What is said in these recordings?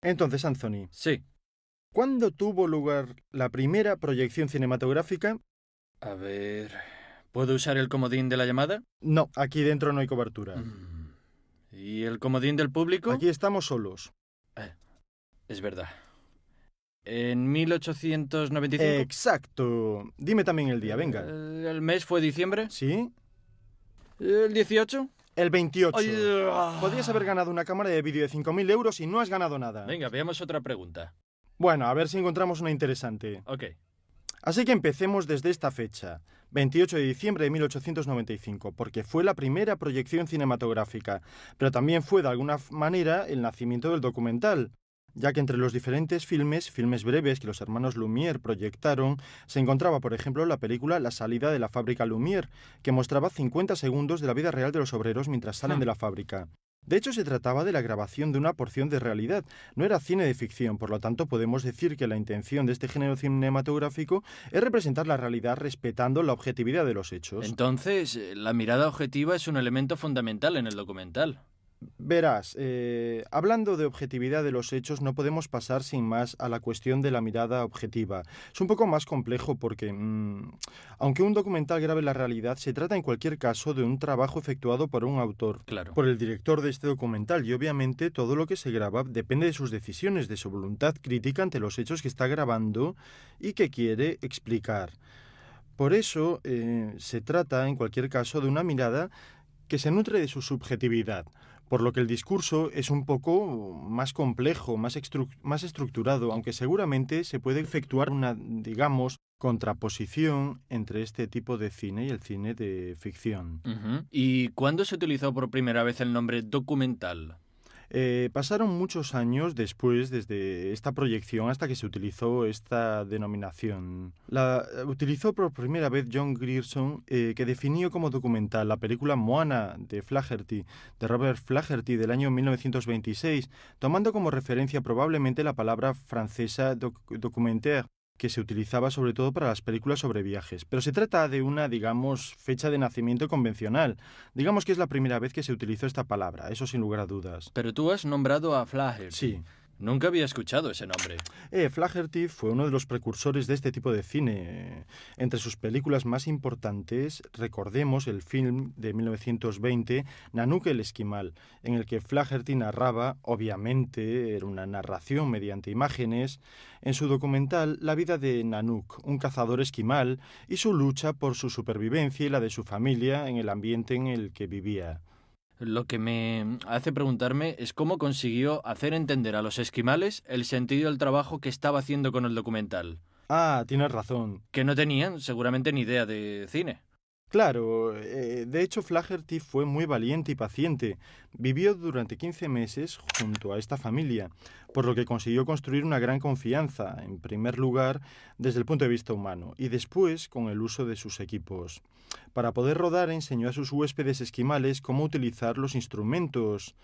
Entonces, Anthony, Sí. ¿cuándo tuvo lugar la primera proyección cinematográfica? A ver... ¿Puedo usar el comodín de la llamada? No, aquí dentro no hay cobertura. ¿Y el comodín del público? Aquí estamos solos. Es verdad. ¿En 1895? Exacto. Dime también el día, venga. ¿El mes fue diciembre? ¿Sí? ¿El 18? El 28. Ay, Podrías haber ganado una cámara de vídeo de 5.000 euros y no has ganado nada. Venga, veamos otra pregunta. Bueno, a ver si encontramos una interesante. Ok. Así que empecemos desde esta fecha, 28 de diciembre de 1895, porque fue la primera proyección cinematográfica, pero también fue de alguna manera el nacimiento del documental, ya que entre los diferentes filmes breves que los hermanos Lumière proyectaron, se encontraba, por ejemplo, la película La salida de la fábrica Lumière, que mostraba 50 segundos de la vida real de los obreros mientras salen de la fábrica. De hecho, se trataba de la grabación de una porción de realidad, no era cine de ficción, por lo tanto podemos decir que la intención de este género cinematográfico es representar la realidad respetando la objetividad de los hechos. Entonces, la mirada objetiva es un elemento fundamental en el documental. Verás, hablando de objetividad de los hechos, no podemos pasar sin más a la cuestión de la mirada objetiva. Es un poco más complejo porque, aunque un documental grabe la realidad, se trata en cualquier caso de un trabajo efectuado por un autor, Claro. por el director de este documental, y obviamente todo lo que se graba depende de sus decisiones, de su voluntad crítica ante los hechos que está grabando y que quiere explicar. Por eso, se trata, en cualquier caso, de una mirada que se nutre de su subjetividad, por lo que el discurso es un poco más complejo, más estructurado, aunque seguramente se puede efectuar una, digamos, contraposición entre este tipo de cine y el cine de ficción. ¿Y cuándo se utilizó por primera vez el nombre documental? Pasaron muchos años después desde esta proyección hasta que se utilizó esta denominación. La utilizó por primera vez John Grierson, que definió como documental la película Moana de Robert Flaherty del año 1926, tomando como referencia probablemente la palabra francesa documentaire, que se utilizaba sobre todo para las películas sobre viajes. Pero se trata de una, digamos, fecha de nacimiento convencional. Digamos que es la primera vez que se utilizó esta palabra, eso sin lugar a dudas. Pero tú has nombrado a Flaherty. Sí. Nunca había escuchado ese nombre. Flaherty fue uno de los precursores de este tipo de cine. Entre sus películas más importantes, recordemos el film de 1920, Nanook el esquimal, en el que Flaherty narraba, obviamente, era una narración mediante imágenes, en su documental la vida de Nanook, un cazador esquimal, y su lucha por su supervivencia y la de su familia en el ambiente en el que vivía. Lo que me hace preguntarme es cómo consiguió hacer entender a los esquimales el sentido del trabajo que estaba haciendo con el documental. Ah, tienes razón. Que no tenían seguramente ni idea de cine. Claro, de hecho Flaherty fue muy valiente y paciente. Vivió durante 15 meses junto a esta familia, por lo que consiguió construir una gran confianza, en primer lugar, desde el punto de vista humano, y después con el uso de sus equipos. Para poder rodar enseñó a sus huéspedes esquimales cómo utilizar los instrumentos,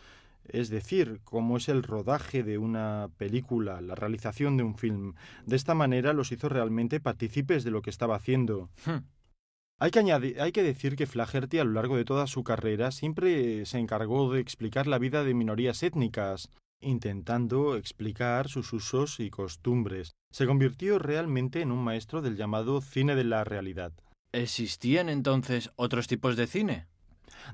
es decir, cómo es el rodaje de una película, la realización de un film. De esta manera los hizo realmente partícipes de lo que estaba haciendo. Hay que decir que Flaherty a lo largo de toda su carrera siempre se encargó de explicar la vida de minorías étnicas, intentando explicar sus usos y costumbres. Se convirtió realmente en un maestro del llamado cine de la realidad. ¿Existían entonces otros tipos de cine?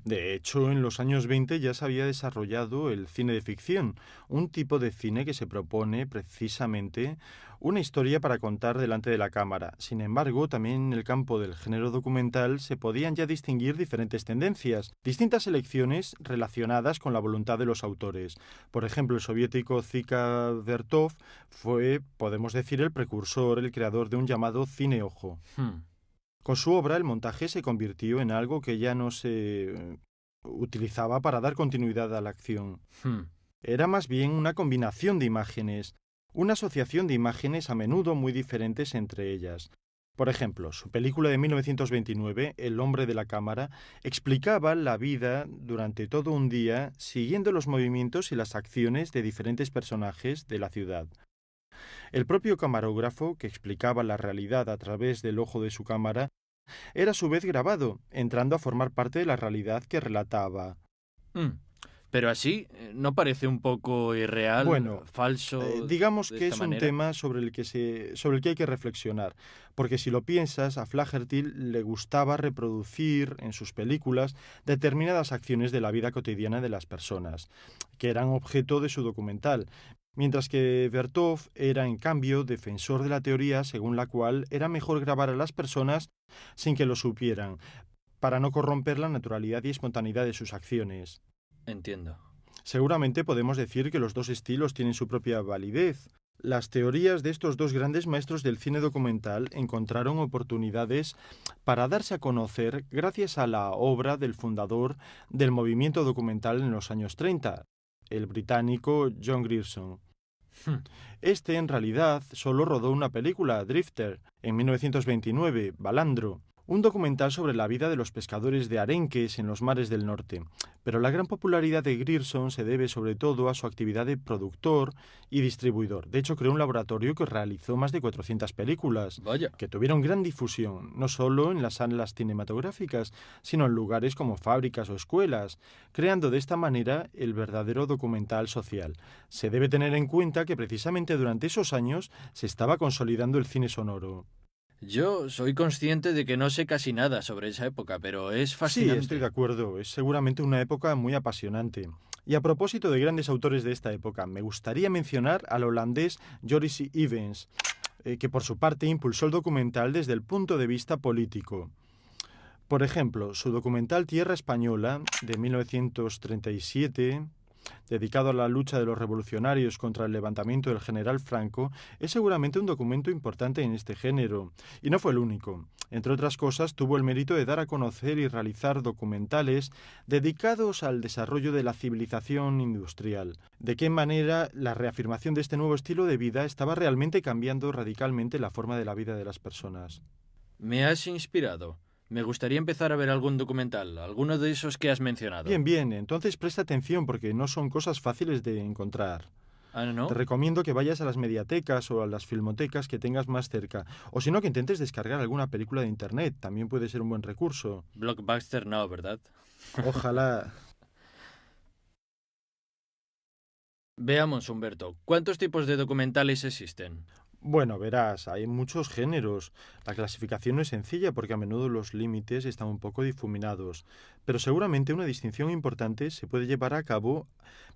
De hecho, en los años 20 ya se había desarrollado el cine de ficción, un tipo de cine que se propone precisamente una historia para contar delante de la cámara. Sin embargo, también en el campo del género documental se podían ya distinguir diferentes tendencias, distintas selecciones relacionadas con la voluntad de los autores. Por ejemplo, el soviético Zika Vertov fue, podemos decir, el precursor, el creador de un llamado cine ojo. Con su obra, el montaje se convirtió en algo que ya no se utilizaba para dar continuidad a la acción. Era más bien una combinación de imágenes, una asociación de imágenes a menudo muy diferentes entre ellas. Por ejemplo, su película de 1929, El hombre de la cámara, explicaba la vida durante todo un día siguiendo los movimientos y las acciones de diferentes personajes de la ciudad. El propio camarógrafo, que explicaba la realidad a través del ojo de su cámara, era a su vez grabado, entrando a formar parte de la realidad que relataba. Mm. Pero así, ¿no parece un poco irreal, Bueno, falso, digamos de que esta es un manera? tema sobre el que hay que reflexionar, porque si lo piensas, a Flaherty le gustaba reproducir en sus películas determinadas acciones de la vida cotidiana de las personas, que eran objeto de su documental, mientras que Vertov era, en cambio, defensor de la teoría según la cual era mejor grabar a las personas sin que lo supieran, para no corromper la naturalidad y espontaneidad de sus acciones. Entiendo. Seguramente podemos decir que los dos estilos tienen su propia validez. Las teorías de estos dos grandes maestros del cine documental encontraron oportunidades para darse a conocer gracias a la obra del fundador del movimiento documental en los años 30, el británico John Grierson. Hmm. Este, en realidad, solo rodó una película, Drifter, en 1929, Balandro, un documental sobre la vida de los pescadores de arenques en los mares del norte. Pero la gran popularidad de Grierson se debe sobre todo a su actividad de productor y distribuidor. De hecho, creó un laboratorio que realizó más de 400 películas, Vaya. que tuvieron gran difusión, no solo en las salas cinematográficas, sino en lugares como fábricas o escuelas, creando de esta manera el verdadero documental social. Se debe tener en cuenta que precisamente durante esos años se estaba consolidando el cine sonoro. Yo soy consciente de que no sé casi nada sobre esa época, pero es Sí, estoy de fascinante. acuerdo. Es seguramente una época muy apasionante. Y a propósito de grandes autores de esta época, me gustaría mencionar al holandés Joris Ivens, que por su parte impulsó el documental desde el punto de vista político. Por ejemplo, su documental Tierra Española, de 1937, dedicado a la lucha de los revolucionarios contra el levantamiento del general Franco, es seguramente un documento importante en este género, y no fue el único. Entre otras cosas, tuvo el mérito de dar a conocer y realizar documentales dedicados al desarrollo de la civilización industrial, de qué manera la reafirmación de este nuevo estilo de vida estaba realmente cambiando radicalmente la forma de la vida de las personas. Me has inspirado. Me gustaría empezar a ver algún documental, alguno de esos que has mencionado. Bien, bien, entonces presta atención porque no son cosas fáciles de encontrar. Ah, Te ¿no? recomiendo que vayas a las mediatecas o a las filmotecas que tengas más cerca, o si no, que intentes descargar alguna película de internet, también puede ser un buen recurso. Blockbuster no, ¿verdad? Ojalá. Veamos, Humberto, ¿cuántos tipos de documentales existen? Bueno, verás, hay muchos géneros. La clasificación no es sencilla porque a menudo los límites están un poco difuminados, pero seguramente una distinción importante se puede llevar a cabo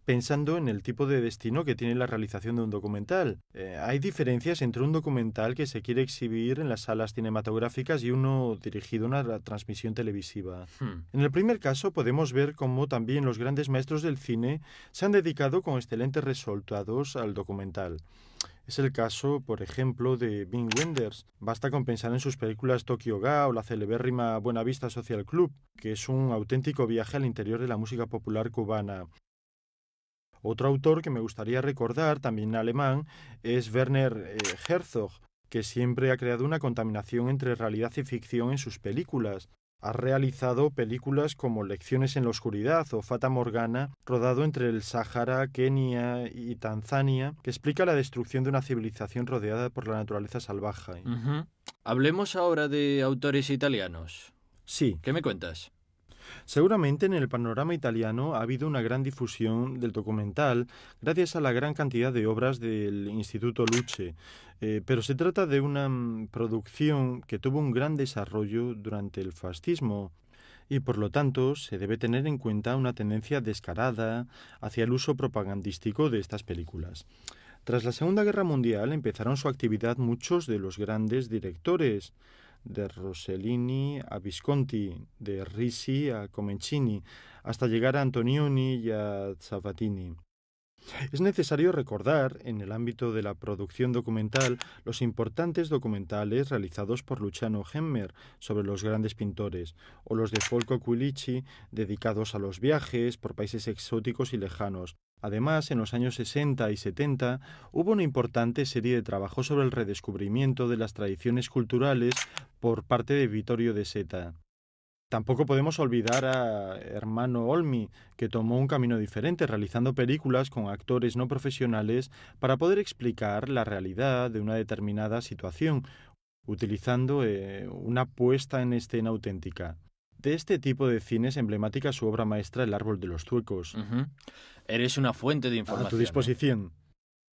pensando en el tipo de destino que tiene la realización de un documental. Hay diferencias entre un documental que se quiere exhibir en las salas cinematográficas y uno dirigido a una transmisión televisiva. Hmm. En el primer caso podemos ver cómo también los grandes maestros del cine se han dedicado con excelentes resultados al documental. Es el caso, por ejemplo, de Wim Wenders. Basta con pensar en sus películas Tokyo Ga o la celebérrima Buena Vista Social Club, que es un auténtico viaje al interior de la música popular cubana. Otro autor que me gustaría recordar, también alemán, es Werner Herzog, que siempre ha creado una contaminación entre realidad y ficción en sus películas. Ha realizado películas como Lecciones en la Oscuridad o Fata Morgana, rodado entre el Sáhara, Kenia y Tanzania, que explica la destrucción de una civilización rodeada por la naturaleza salvaje. Ujú. Hablemos ahora de autores italianos. Sí, ¿Qué me cuentas? seguramente en el panorama italiano ha habido una gran difusión del documental gracias a la gran cantidad de obras del Instituto Luce, pero se trata de una producción que tuvo un gran desarrollo durante el fascismo y por lo tanto se debe tener en cuenta una tendencia descarada hacia el uso propagandístico de estas películas. Tras la Segunda Guerra Mundial empezaron su actividad muchos de los grandes directores, de Rossellini a Visconti, de Risi a Comencini, hasta llegar a Antonioni y a Zavattini. Es necesario recordar, en el ámbito de la producción documental, los importantes documentales realizados por Luciano Hemmer sobre los grandes pintores, o los de Folco Quilici dedicados a los viajes por países exóticos y lejanos, Además, en los años 60 y 70 hubo una importante serie de trabajos sobre el redescubrimiento de las tradiciones culturales por parte de Vittorio de Seta. Tampoco podemos olvidar a Hermano Olmi, que tomó un camino diferente, realizando películas con actores no profesionales para poder explicar la realidad de una determinada situación, utilizando una puesta en escena auténtica. De este tipo de cine es emblemática su obra maestra El árbol de los zuecos. Ujú. Eres una fuente de A tu información, ¿eh? disposición.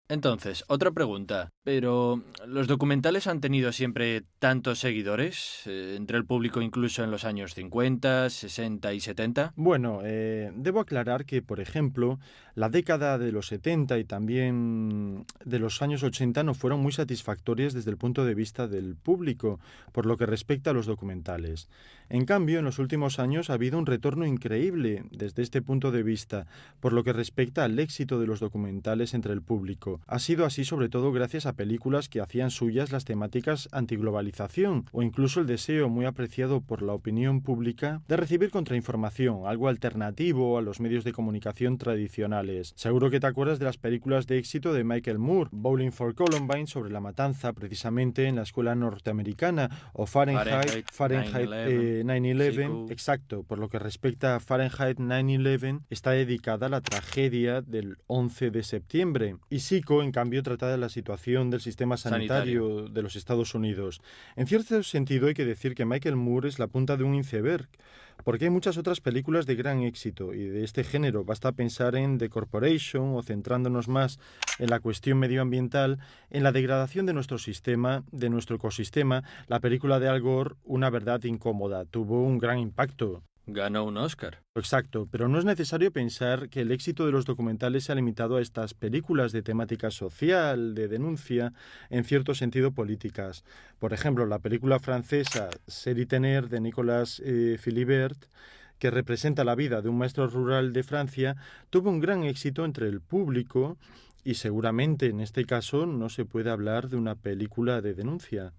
Entonces, otra pregunta. Pero, ¿los documentales han tenido siempre tantos seguidores entre el público incluso en los años 50, 60 y 70? Bueno, debo aclarar que, por ejemplo, la década de los 70 y también de los años 80 no fueron muy satisfactorias desde el punto de vista del público, por lo que respecta a los documentales. En cambio, en los últimos años ha habido un retorno increíble desde este punto de vista, por lo que respecta al éxito de los documentales entre el público. Ha sido así sobre todo gracias a películas que hacían suyas las temáticas antiglobalización o incluso el deseo muy apreciado por la opinión pública de recibir contrainformación, algo alternativo a los medios de comunicación tradicionales. Seguro que te acuerdas de las películas de éxito de Michael Moore, Bowling for Columbine, sobre la matanza precisamente en la escuela norteamericana, o Fahrenheit 9/11. Psycho. Exacto, por lo que respecta a Fahrenheit 9/11, está dedicada a la tragedia del 11 de septiembre. Y Psycho, en cambio, trata de la situación del sistema sanitario de los Estados Unidos. En cierto sentido, hay que decir que Michael Moore es la punta de un iceberg, porque hay muchas otras películas de gran éxito y de este género. Basta pensar en The Corporation o, centrándonos más en la cuestión medioambiental, en la degradación de nuestro sistema, de nuestro ecosistema. La película de Al Gore, Una verdad incómoda, tuvo un gran impacto. Ganó un Oscar. Exacto, pero no es necesario pensar que el éxito de los documentales se ha limitado a estas películas de temática social, de denuncia, en cierto sentido políticas. Por ejemplo, la película francesa Ser y Tener de Nicolas Philibert, que representa la vida de un maestro rural de Francia, tuvo un gran éxito entre el público y seguramente en este caso no se puede hablar de una película de denuncia.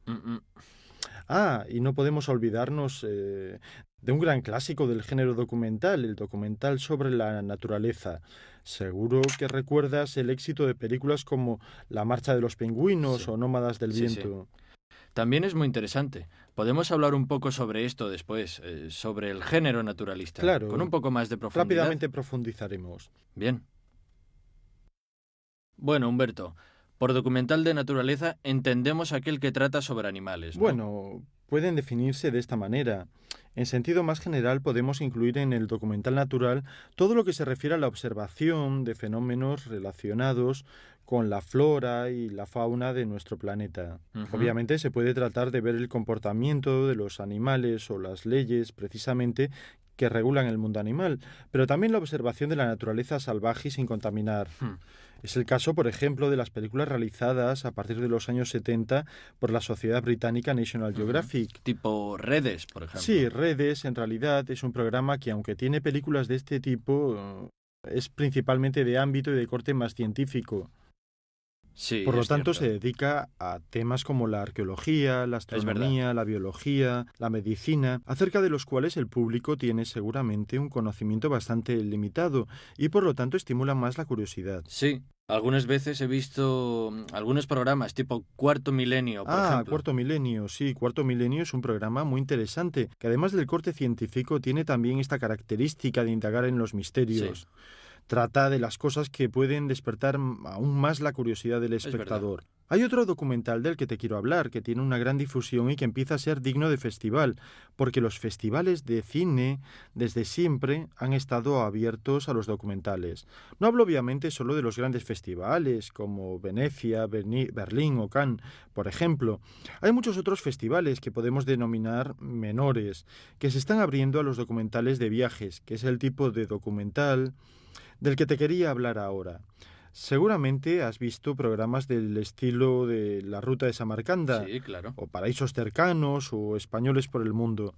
Y no podemos olvidarnos de un gran clásico del género documental, el documental sobre la naturaleza. Seguro que recuerdas el éxito de películas como La marcha de los pingüinos Sí. o Nómadas del Sí. viento. También es muy interesante. Podemos hablar un poco sobre esto después, sobre el género naturalista. Claro. Con un poco más de profundidad. Rápidamente profundizaremos. Bien. Bueno, Humberto, por documental de naturaleza entendemos aquel que trata sobre animales, ¿no? Bueno, pueden definirse de esta manera. En sentido más general, podemos incluir en el documental natural todo lo que se refiere a la observación de fenómenos relacionados con la flora y la fauna de nuestro planeta. Ujú. Obviamente se puede tratar de ver el comportamiento de los animales o las leyes precisamente que regulan el mundo animal, pero también la observación de la naturaleza salvaje y sin contaminar. Hmm. Es el caso, por ejemplo, de las películas realizadas a partir de los años 70 por la sociedad británica National Geographic. Tipo Redes, por ejemplo. Sí, Redes en realidad es un programa que, aunque tiene películas de este tipo, es principalmente de ámbito y de corte más científico. Sí, Por lo es tanto, cierto. se dedica a temas como la arqueología, la astronomía, la biología, la medicina, acerca de los cuales el público tiene seguramente un conocimiento bastante limitado y por lo tanto estimula más la curiosidad. Sí, algunas veces he visto algunos programas tipo Cuarto Milenio, por ejemplo. Cuarto Milenio, sí, Cuarto Milenio es un programa muy interesante, que además del corte científico tiene también esta característica de indagar en los misterios. Sí. Trata de las cosas que pueden despertar aún más la curiosidad del espectador. Hay otro documental del que te quiero hablar, que tiene una gran difusión y que empieza a ser digno de festival, porque los festivales de cine desde siempre han estado abiertos a los documentales. No hablo obviamente solo de los grandes festivales como Venecia, Berlín o Cannes, por ejemplo. Hay muchos otros festivales que podemos denominar menores, que se están abriendo a los documentales de viajes, que es el tipo de documental del que te quería hablar ahora. Seguramente has visto programas del estilo de La Ruta de Samarcanda, Sí, claro. o Paraísos Cercanos, o Españoles por el Mundo.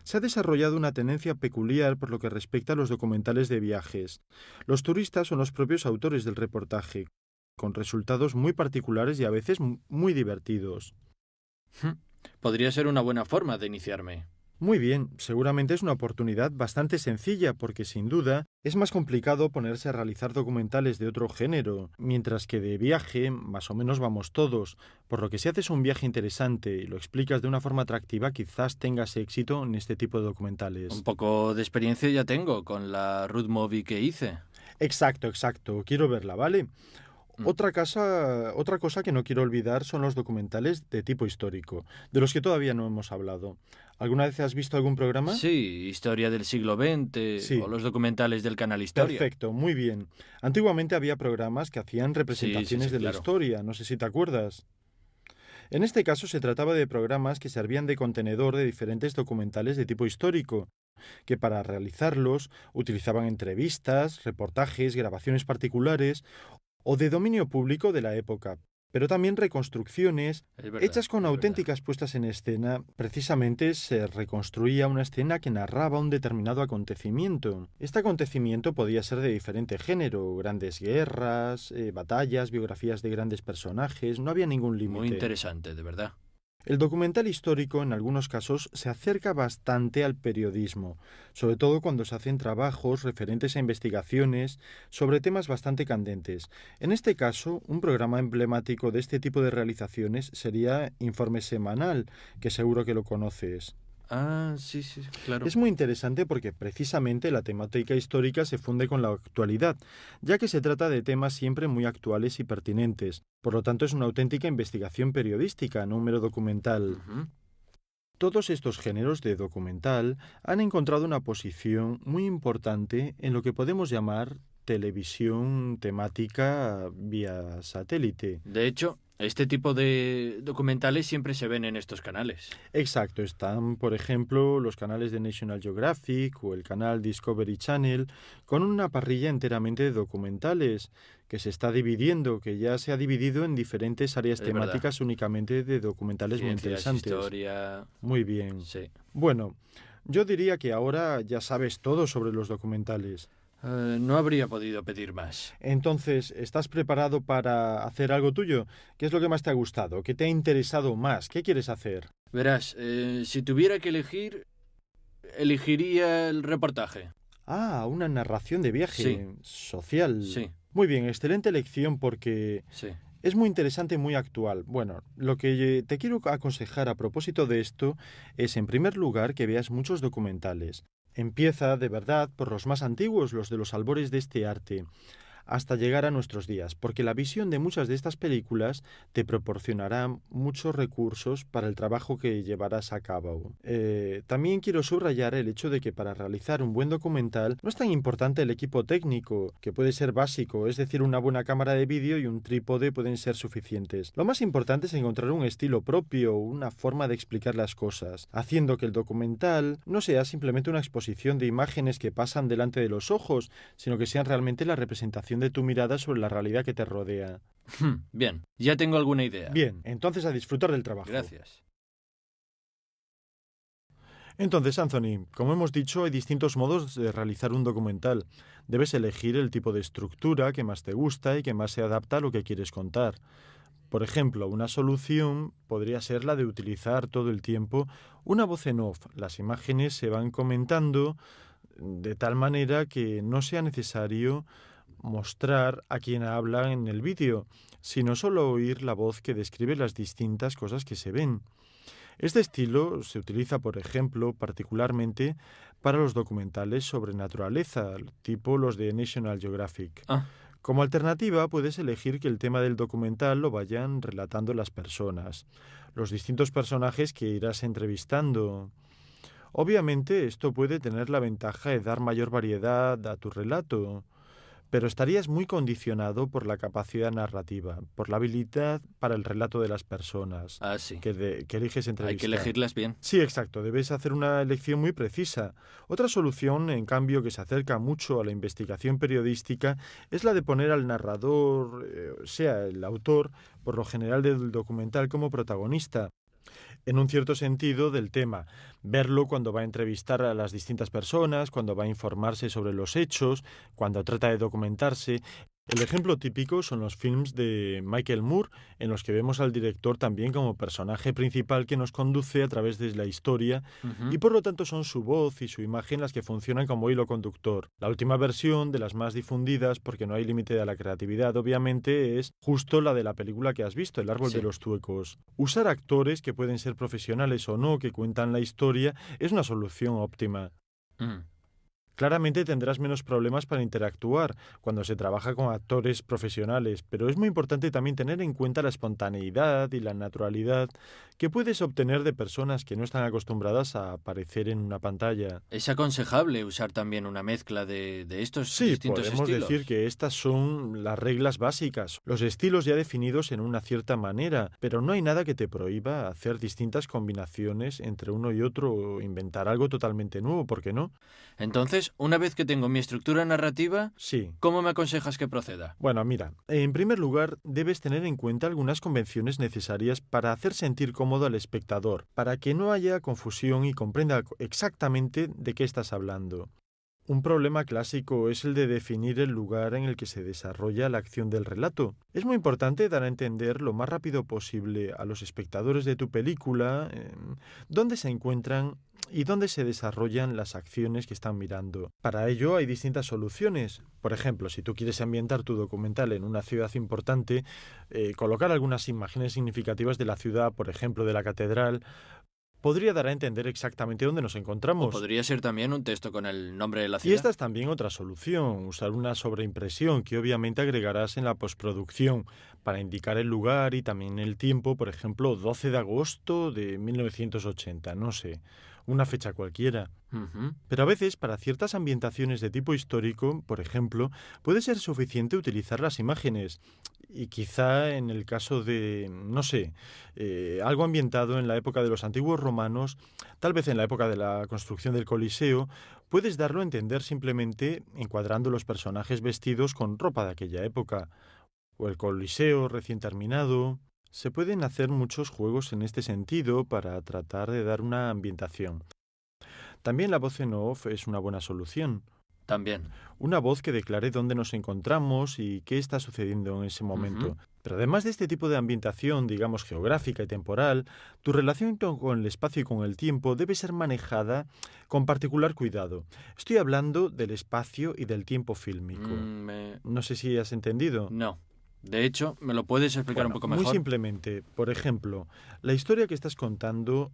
Se ha desarrollado una tendencia peculiar por lo que respecta a los documentales de viajes. Los turistas son los propios autores del reportaje, con resultados muy particulares y a veces muy divertidos. Podría ser una buena forma de iniciarme. Muy bien, seguramente es una oportunidad bastante sencilla porque sin duda es más complicado ponerse a realizar documentales de otro género, mientras que de viaje más o menos vamos todos, por lo que si haces un viaje interesante y lo explicas de una forma atractiva quizás tengas éxito en este tipo de Un documentales. poco de experiencia ya tengo con la road movie que hice. Exacto, exacto, quiero verla, ¿vale? Mm. Otra cosa que no quiero olvidar son los documentales de tipo histórico, de los que todavía no hemos hablado. ¿Alguna vez has visto algún programa? Sí, historia del siglo XX o Sí. los documentales del canal Historia. Perfecto, muy bien. Antiguamente había programas que hacían Sí, sí, representaciones sí, de la claro. historia, no sé si te acuerdas. En este caso se trataba de programas que servían de contenedor de diferentes documentales de tipo histórico, que para realizarlos utilizaban entrevistas, reportajes, grabaciones particulares o de dominio público de la época, pero también reconstrucciones Es verdad, hechas con es verdad. auténticas puestas en escena. Precisamente se reconstruía una escena que narraba un determinado acontecimiento. Este acontecimiento podía ser de diferente género, grandes guerras, batallas, biografías de grandes personajes, no había ningún Muy límite. interesante, de verdad. El documental histórico en algunos casos se acerca bastante al periodismo, sobre todo cuando se hacen trabajos referentes a investigaciones sobre temas bastante candentes. En este caso, un programa emblemático de este tipo de realizaciones sería Informe Semanal, que seguro que lo conoces. Ah, sí, sí, claro. Es muy interesante porque precisamente la temática histórica se funde con la actualidad, ya que se trata de temas siempre muy actuales y pertinentes. Por lo tanto, es una auténtica investigación periodística, no un mero documental. Ujú. Todos estos géneros de documental han encontrado una posición muy importante en lo que podemos llamar televisión temática vía satélite. De hecho, este tipo de documentales siempre se ven en estos canales. Exacto, están, por ejemplo, los canales de National Geographic o el canal Discovery Channel, con una parrilla enteramente de documentales que se está dividiendo, que ya se ha dividido en diferentes áreas Es verdad. temáticas únicamente de documentales muy Ciencias, interesantes. historia. Muy bien. Sí. Bueno, yo diría que ahora ya sabes todo sobre los documentales. No habría podido pedir más. Entonces, ¿estás preparado para hacer algo tuyo? ¿Qué es lo que más te ha gustado? ¿Qué te ha interesado más? ¿Qué quieres hacer? Verás, si tuviera que elegir, elegiría el reportaje. Ah, una narración de Sí, viaje social. sí, Muy bien, excelente elección porque sí. es muy interesante y muy actual. Bueno, lo que te quiero aconsejar a propósito de esto es, en primer lugar, que veas muchos documentales. Empieza, de verdad, por los más antiguos, los de los albores de este arte, hasta llegar a nuestros días, porque la visión de muchas de estas películas te proporcionará muchos recursos para el trabajo que llevarás a cabo. También quiero subrayar el hecho de que para realizar un buen documental no es tan importante el equipo técnico, que puede ser básico, es decir, una buena cámara de vídeo y un trípode pueden ser suficientes. Lo más importante es encontrar un estilo propio, una forma de explicar las cosas, haciendo que el documental no sea simplemente una exposición de imágenes que pasan delante de los ojos, sino que sean realmente la representación de tu mirada sobre la realidad que te rodea. Bien, ya tengo alguna idea. Bien, entonces a disfrutar del trabajo. Gracias. Entonces, Anthony, como hemos dicho, hay distintos modos de realizar un documental. Debes elegir el tipo de estructura que más te gusta y que más se adapta a lo que quieres contar. Por ejemplo, una solución podría ser la de utilizar todo el tiempo una voz en off. Las imágenes se van comentando de tal manera que no sea necesario mostrar a quien habla en el vídeo, sino solo oír la voz que describe las distintas cosas que se ven. Este estilo se utiliza, por ejemplo, particularmente para los documentales sobre naturaleza, tipo los de National Geographic. Ah, Como alternativa, puedes elegir que el tema del documental lo vayan relatando las personas, los distintos personajes que irás entrevistando. Obviamente, esto puede tener la ventaja de dar mayor variedad a tu relato, pero estarías muy condicionado por la capacidad narrativa, por la habilidad para el relato de las personas sí. que eliges Hay que entrevistar. elegirlas bien. Sí, exacto, debes hacer una elección muy precisa. Otra solución, en cambio, que se acerca mucho a la investigación periodística, es la de poner al narrador, sea el autor, por lo general del documental, como protagonista, en un cierto sentido del tema, verlo cuando va a entrevistar a las distintas personas, cuando va a informarse sobre los hechos, cuando trata de documentarse. El ejemplo típico son los films de Michael Moore, en los que vemos al director también como personaje principal que nos conduce a través de la historia Ujú. y por lo tanto son su voz y su imagen las que funcionan como hilo conductor. La última versión, de las más difundidas, porque no hay límite a la creatividad, obviamente, es justo la de la película que has visto, El árbol de Sí. los tuecos. Usar actores, que pueden ser profesionales o no, que cuentan la historia, es una solución óptima. Mm. Claramente tendrás menos problemas para interactuar cuando se trabaja con actores profesionales, pero es muy importante también tener en cuenta la espontaneidad y la naturalidad que puedes obtener de personas que no están acostumbradas a aparecer en una pantalla. ¿Es aconsejable usar también una mezcla de estos Sí, distintos podemos decir estilos? que estas son las reglas básicas, los estilos ya definidos en una cierta manera, pero no hay nada que te prohíba hacer distintas combinaciones entre uno y otro o inventar algo totalmente nuevo, ¿por qué no? Entonces, una vez que tengo mi estructura narrativa, Sí. ¿cómo me aconsejas que proceda? Bueno, mira, en primer lugar, debes tener en cuenta algunas convenciones necesarias para hacer sentir cómodo al espectador, para que no haya confusión y comprenda exactamente de qué estás hablando. Un problema clásico es el de definir el lugar en el que se desarrolla la acción del relato. Es muy importante dar a entender lo más rápido posible a los espectadores de tu película dónde se encuentran y dónde se desarrollan las acciones que están mirando. Para ello hay distintas soluciones. Por ejemplo, si tú quieres ambientar tu documental en una ciudad importante, colocar algunas imágenes significativas de la ciudad, por ejemplo, de la catedral, podría dar a entender exactamente dónde nos ¿O encontramos. podría ser también un texto con el nombre de la Y esta ciudad? es también otra solución, usar una sobreimpresión que obviamente agregarás en la postproducción para indicar el lugar y también el tiempo, por ejemplo, 12 de agosto de 1980, no sé, una fecha cualquiera. Ujú. Pero a veces, para ciertas ambientaciones de tipo histórico, por ejemplo, puede ser suficiente utilizar las imágenes. Y quizá en el caso de, no sé, algo ambientado en la época de los antiguos romanos, tal vez en la época de la construcción del Coliseo, puedes darlo a entender simplemente encuadrando los personajes vestidos con ropa de aquella época, o el Coliseo recién terminado. Se pueden hacer muchos juegos en este sentido para tratar de dar una ambientación. También la voz en off es una buena solución. También. Una voz que declare dónde nos encontramos y qué está sucediendo en ese Ujú. momento. Pero además de este tipo de ambientación, digamos, geográfica y temporal, tu relación con el espacio y con el tiempo debe ser manejada con particular cuidado. Estoy hablando del espacio y del tiempo fílmico. No sé si has entendido. No. De hecho, ¿me lo puedes explicar un Bueno, poco muy mejor? simplemente, por ejemplo, la historia que estás contando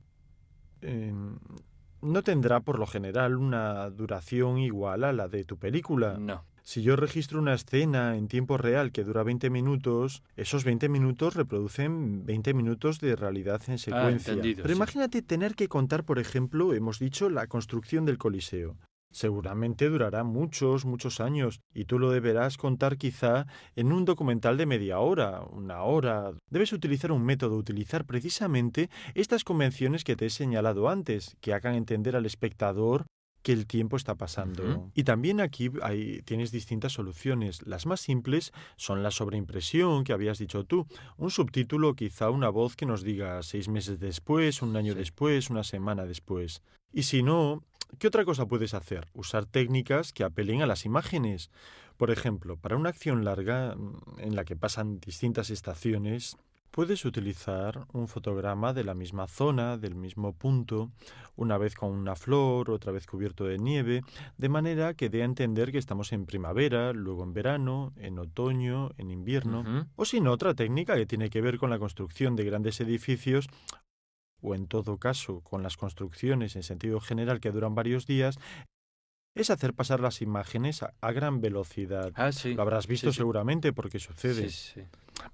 no tendrá por lo general una duración igual a la de tu película. No. Si yo registro una escena en tiempo real que dura 20 minutos, esos 20 minutos reproducen 20 minutos de realidad en Ah, secuencia. entendido, Pero sí. imagínate tener que contar, por ejemplo, hemos dicho, la construcción del Coliseo. Seguramente durará muchos, muchos años, y tú lo deberás contar quizá en un documental de media hora, una hora. Debes utilizar un método, utilizar precisamente estas convenciones que te he señalado antes, que hagan entender al espectador que el tiempo está Ujú. pasando. Y también aquí tienes distintas soluciones. Las más simples son la sobreimpresión que habías dicho tú, un subtítulo, quizá una voz que nos diga 6 meses después, un año Sí. después, una semana después. Y si no, ¿qué otra cosa puedes hacer? Usar técnicas que apelen a las imágenes. Por ejemplo, para una acción larga en la que pasan distintas estaciones, puedes utilizar un fotograma de la misma zona, del mismo punto, una vez con una flor, otra vez cubierto de nieve, de manera que dé a entender que estamos en primavera, luego en verano, en otoño, en invierno. Ujú. O si no, otra técnica que tiene que ver con la construcción de grandes edificios o en todo caso con las construcciones en sentido general que duran varios días, es hacer pasar las imágenes a gran velocidad. Ah, sí. Lo habrás Sí, visto sí. seguramente porque Sí, sucede. sí.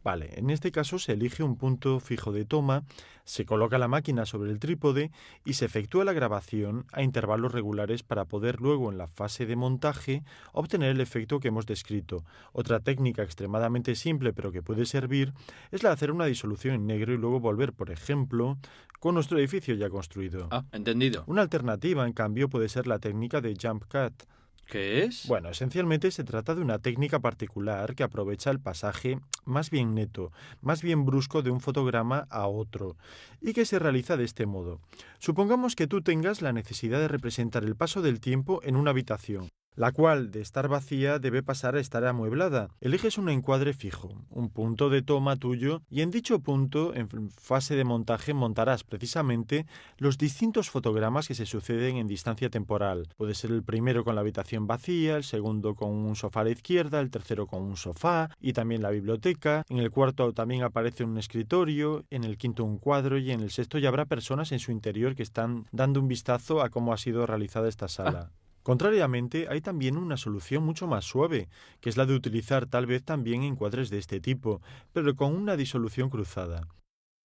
Vale, en este caso se elige un punto fijo de toma, se coloca la máquina sobre el trípode y se efectúa la grabación a intervalos regulares para poder luego en la fase de montaje obtener el efecto que hemos descrito. Otra técnica extremadamente simple pero que puede servir es la de hacer una disolución en negro y luego volver, por ejemplo, con nuestro edificio ya construido. Ah, entendido. Una alternativa, en cambio, puede ser la técnica de jump cut. ¿Qué es? Bueno, esencialmente se trata de una técnica particular que aprovecha el pasaje más bien neto, más bien brusco de un fotograma a otro, y que se realiza de este modo. Supongamos que tú tengas la necesidad de representar el paso del tiempo en una habitación. la cual, de estar vacía, debe pasar a estar amueblada. Eliges un encuadre fijo, un punto de toma tuyo, y en dicho punto, en fase de montaje, montarás precisamente los distintos fotogramas que se suceden en distancia temporal. Puede ser el primero con la habitación vacía, el segundo con un sofá a la izquierda, el tercero con un sofá y también la biblioteca. En el cuarto también aparece un escritorio, en el quinto un cuadro y en el sexto ya habrá personas en su interior que están dando un vistazo a cómo ha sido realizada esta sala. Contrariamente, hay también una solución mucho más suave, que es la de utilizar tal vez también encuadres de este tipo, pero con una disolución cruzada.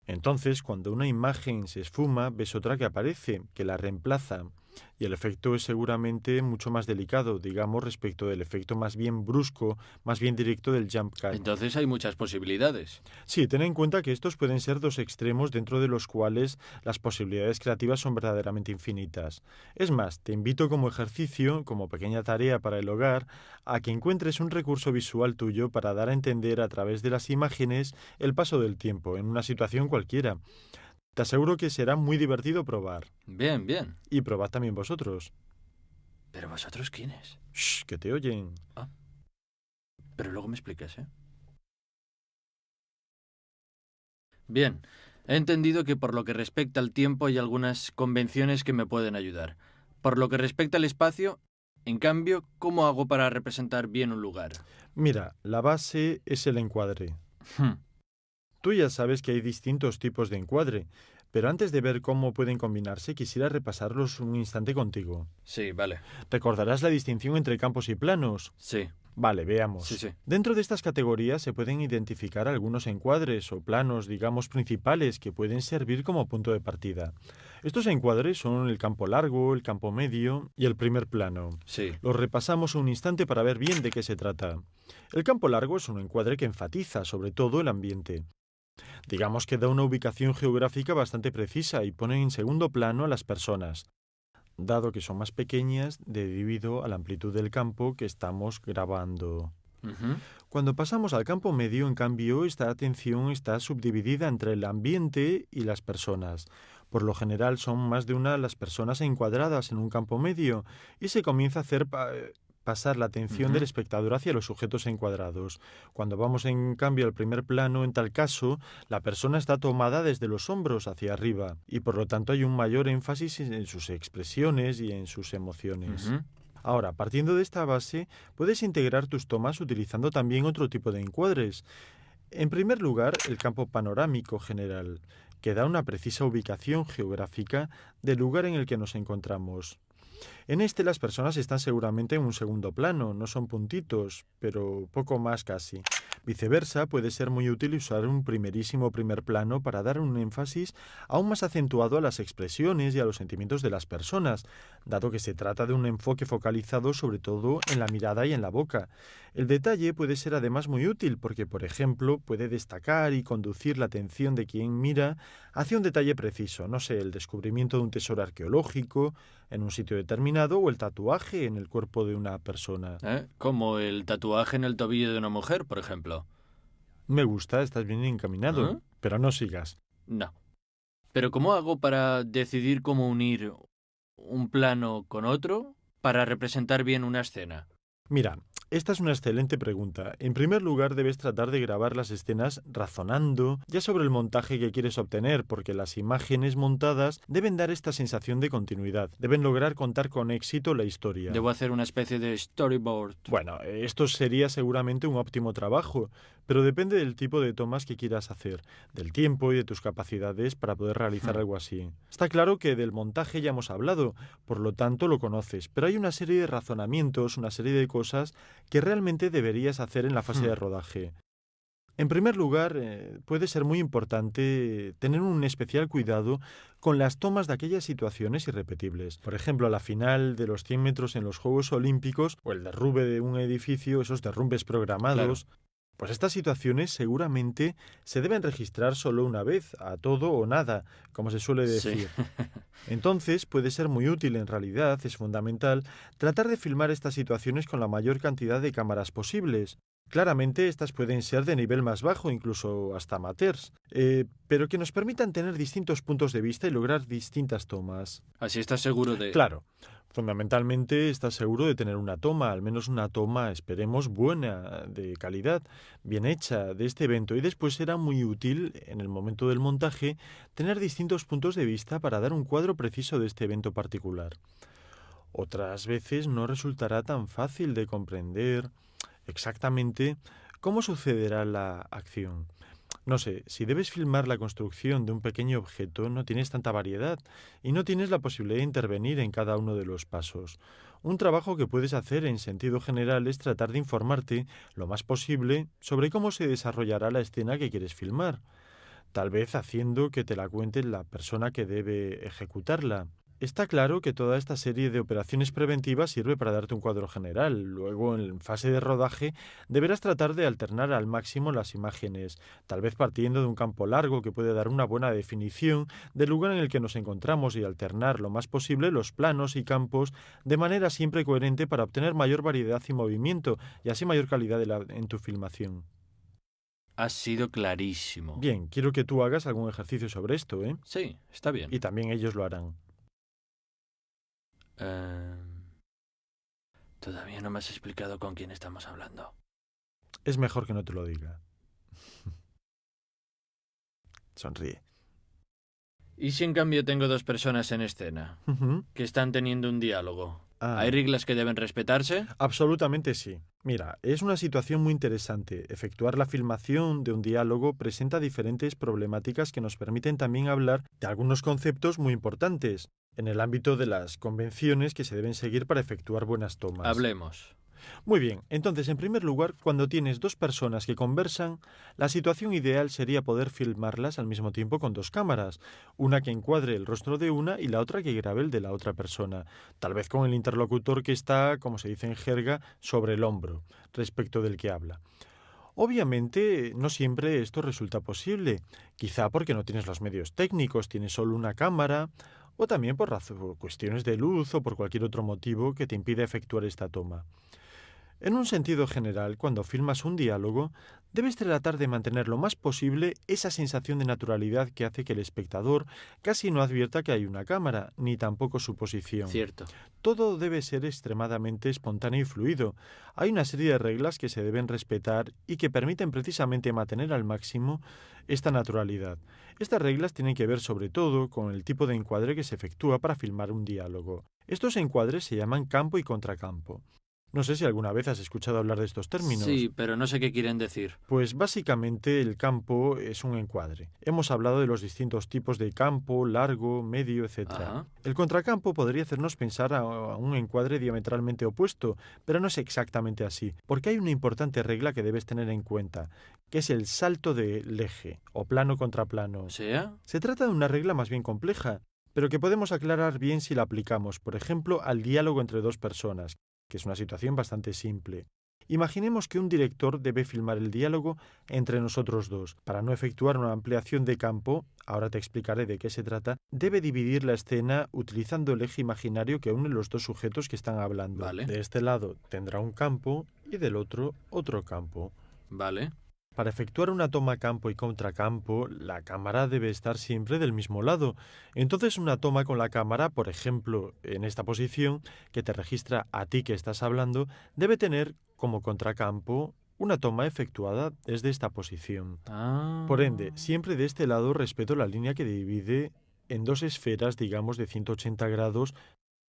Entonces, cuando una imagen se esfuma, ves otra que aparece, que la reemplaza, y el efecto es seguramente mucho más delicado, digamos, respecto del efecto más bien brusco, más bien directo del jump cut. Entonces hay muchas posibilidades. Sí, ten en cuenta que estos pueden ser dos extremos dentro de los cuales las posibilidades creativas son verdaderamente infinitas. Es más, te invito como ejercicio, como pequeña tarea para el hogar, a que encuentres un recurso visual tuyo para dar a entender a través de las imágenes el paso del tiempo en una situación cualquiera. Te aseguro que será muy divertido probar. Bien, bien. Y probad también vosotros. ¿Pero vosotros quiénes? Shh, que te oyen. Ah, pero luego me explicas, ¿eh? Bien, he entendido que por lo que respecta al tiempo hay algunas convenciones que me pueden ayudar. Por lo que respecta al espacio, en cambio, ¿cómo hago para representar bien un lugar? Mira, la base es el encuadre. Hmm, Tú ya sabes que hay distintos tipos de encuadre, pero antes de ver cómo pueden combinarse, quisiera repasarlos un instante contigo. Sí, vale. ¿Recordarás la distinción entre campos y planos? Sí, Vale, veamos. sí. Dentro de estas categorías se pueden identificar algunos encuadres o planos, digamos, principales que pueden servir como punto de partida. Estos encuadres son el campo largo, el campo medio y el primer plano. Sí. Los repasamos un instante para ver bien de qué se trata. El campo largo es un encuadre que enfatiza sobre todo el ambiente. Digamos que da una ubicación geográfica bastante precisa y pone en segundo plano a las personas, dado que son más pequeñas debido a la amplitud del campo que estamos grabando. Ujú. Cuando pasamos al campo medio, en cambio, esta atención está subdividida entre el ambiente y las personas. Por lo general son más de una las personas encuadradas en un campo medio y se comienza a hacer pasar la atención Ujú. del espectador hacia los sujetos encuadrados. Cuando vamos en cambio al primer plano, en tal caso, la persona está tomada desde los hombros hacia arriba y por lo tanto hay un mayor énfasis en sus expresiones y en sus emociones. Ujú. Ahora, partiendo de esta base, puedes integrar tus tomas utilizando también otro tipo de encuadres. En primer lugar, el campo panorámico general, que da una precisa ubicación geográfica del lugar en el que nos encontramos. En este las personas están seguramente en un segundo plano, no son puntitos, pero poco más casi. Viceversa, puede ser muy útil usar un primerísimo primer plano para dar un énfasis aún más acentuado a las expresiones y a los sentimientos de las personas, dado que se trata de un enfoque focalizado sobre todo en la mirada y en la boca. El detalle puede ser además muy útil porque, por ejemplo, puede destacar y conducir la atención de quien mira hacia un detalle preciso, no sé, el descubrimiento de un tesoro arqueológico en un sitio determinado o el tatuaje en el cuerpo de una persona. Como el tatuaje en el tobillo de una mujer, por ejemplo. Me gusta, estás bien encaminado, ¿Eh? pero no sigas. No. Pero ¿cómo hago para decidir cómo unir un plano con otro para representar bien una escena? Mira, esta es una excelente pregunta. En primer lugar, debes tratar de grabar las escenas razonando ya sobre el montaje que quieres obtener, porque las imágenes montadas deben dar esta sensación de continuidad, deben lograr contar con éxito la historia. Debo hacer una especie de storyboard. Bueno, esto sería seguramente un óptimo trabajo, pero depende del tipo de tomas que quieras hacer, del tiempo y de tus capacidades para poder realizar algo así. Está claro que del montaje ya hemos hablado, por lo tanto lo conoces, pero hay una serie de razonamientos, una serie de cosas que realmente deberías hacer en la fase de rodaje. En primer lugar, puede ser muy importante tener un especial cuidado con las tomas de aquellas situaciones irrepetibles. Por ejemplo, a la final de los 100 metros en los Juegos Olímpicos o el derrumbe de un edificio, esos derrumbes programados. Claro. Pues estas situaciones seguramente se deben registrar solo una vez, a todo o nada, como se suele decir. Sí. Entonces puede ser muy útil, en realidad es fundamental, tratar de filmar estas situaciones con la mayor cantidad de cámaras posibles. Claramente estas pueden ser de nivel más bajo, incluso hasta amateurs, pero que nos permitan tener distintos puntos de vista y lograr distintas tomas. Así estás seguro de... Claro, Fundamentalmente estás seguro de tener una toma, al menos una toma, esperemos, buena, de calidad, bien hecha de este evento, y después será muy útil en el momento del montaje tener distintos puntos de vista para dar un cuadro preciso de este evento particular. Otras veces no resultará tan fácil de comprender exactamente cómo sucederá la acción. No sé, si debes filmar la construcción de un pequeño objeto, no tienes tanta variedad y no tienes la posibilidad de intervenir en cada uno de los pasos. Un trabajo que puedes hacer en sentido general es tratar de informarte lo más posible sobre cómo se desarrollará la escena que quieres filmar, tal vez haciendo que te la cuente la persona que debe ejecutarla. Está claro que toda esta serie de operaciones preventivas sirve para darte un cuadro general. Luego, en fase de rodaje, deberás tratar de alternar al máximo las imágenes, tal vez partiendo de un campo largo que puede dar una buena definición del lugar en el que nos encontramos y alternar lo más posible los planos y campos de manera siempre coherente para obtener mayor variedad y movimiento y así mayor calidad en tu filmación. Has sido clarísimo. Bien, quiero que tú hagas algún ejercicio sobre esto, ¿eh? Sí, está bien. Y también ellos lo harán. Todavía no me has explicado con quién estamos hablando. Es mejor que no te lo diga. Sonríe. ¿Y si en cambio tengo dos personas en escena que están teniendo un diálogo? ¿Hay reglas que deben respetarse? Absolutamente sí. Mira, es una situación muy interesante. Efectuar la filmación de un diálogo presenta diferentes problemáticas que nos permiten también hablar de algunos conceptos muy importantes en el ámbito de las convenciones que se deben seguir para efectuar buenas tomas. Hablemos. Muy bien, entonces en primer lugar, cuando tienes dos personas que conversan, la situación ideal sería poder filmarlas al mismo tiempo con dos cámaras, una que encuadre el rostro de una y la otra que grabe el de la otra persona, tal vez con el interlocutor que está, como se dice en jerga, sobre el hombro, respecto del que habla. Obviamente, no siempre esto resulta posible, quizá porque no tienes los medios técnicos, tienes solo una cámara, o también por cuestiones de luz o por cualquier otro motivo que te impida efectuar esta toma. En un sentido general, cuando filmas un diálogo, debes tratar de mantener lo más posible esa sensación de naturalidad que hace que el espectador casi no advierta que hay una cámara, ni tampoco su posición. Cierto. Todo debe ser extremadamente espontáneo y fluido. Hay una serie de reglas que se deben respetar y que permiten precisamente mantener al máximo esta naturalidad. Estas reglas tienen que ver sobre todo con el tipo de encuadre que se efectúa para filmar un diálogo. Estos encuadres se llaman campo y contracampo. No sé si alguna vez has escuchado hablar de estos términos. Sí, pero no sé qué quieren decir. Pues básicamente el campo es un encuadre. Hemos hablado de los distintos tipos de campo, largo, medio, etc. Ajá. El contracampo podría hacernos pensar a un encuadre diametralmente opuesto, pero no es exactamente así, porque hay una importante regla que debes tener en cuenta, que es el salto del eje, o plano contra plano. ¿Sea? Se trata de una regla más bien compleja, pero que podemos aclarar bien si la aplicamos, por ejemplo, al diálogo entre dos personas, que es una situación bastante simple. Imaginemos que un director debe filmar el diálogo entre nosotros dos. Para no efectuar una ampliación de campo, ahora te explicaré de qué se trata, debe dividir la escena utilizando el eje imaginario que une los dos sujetos que están hablando. Vale. De este lado tendrá un campo y del otro otro campo. Vale. Para efectuar una toma campo y contracampo, la cámara debe estar siempre del mismo lado. Entonces una toma con la cámara, por ejemplo, en esta posición, que te registra a ti que estás hablando, debe tener como contracampo una toma efectuada desde esta posición. Por ende, siempre de este lado respeto la línea que divide en dos esferas, digamos, de 180 grados,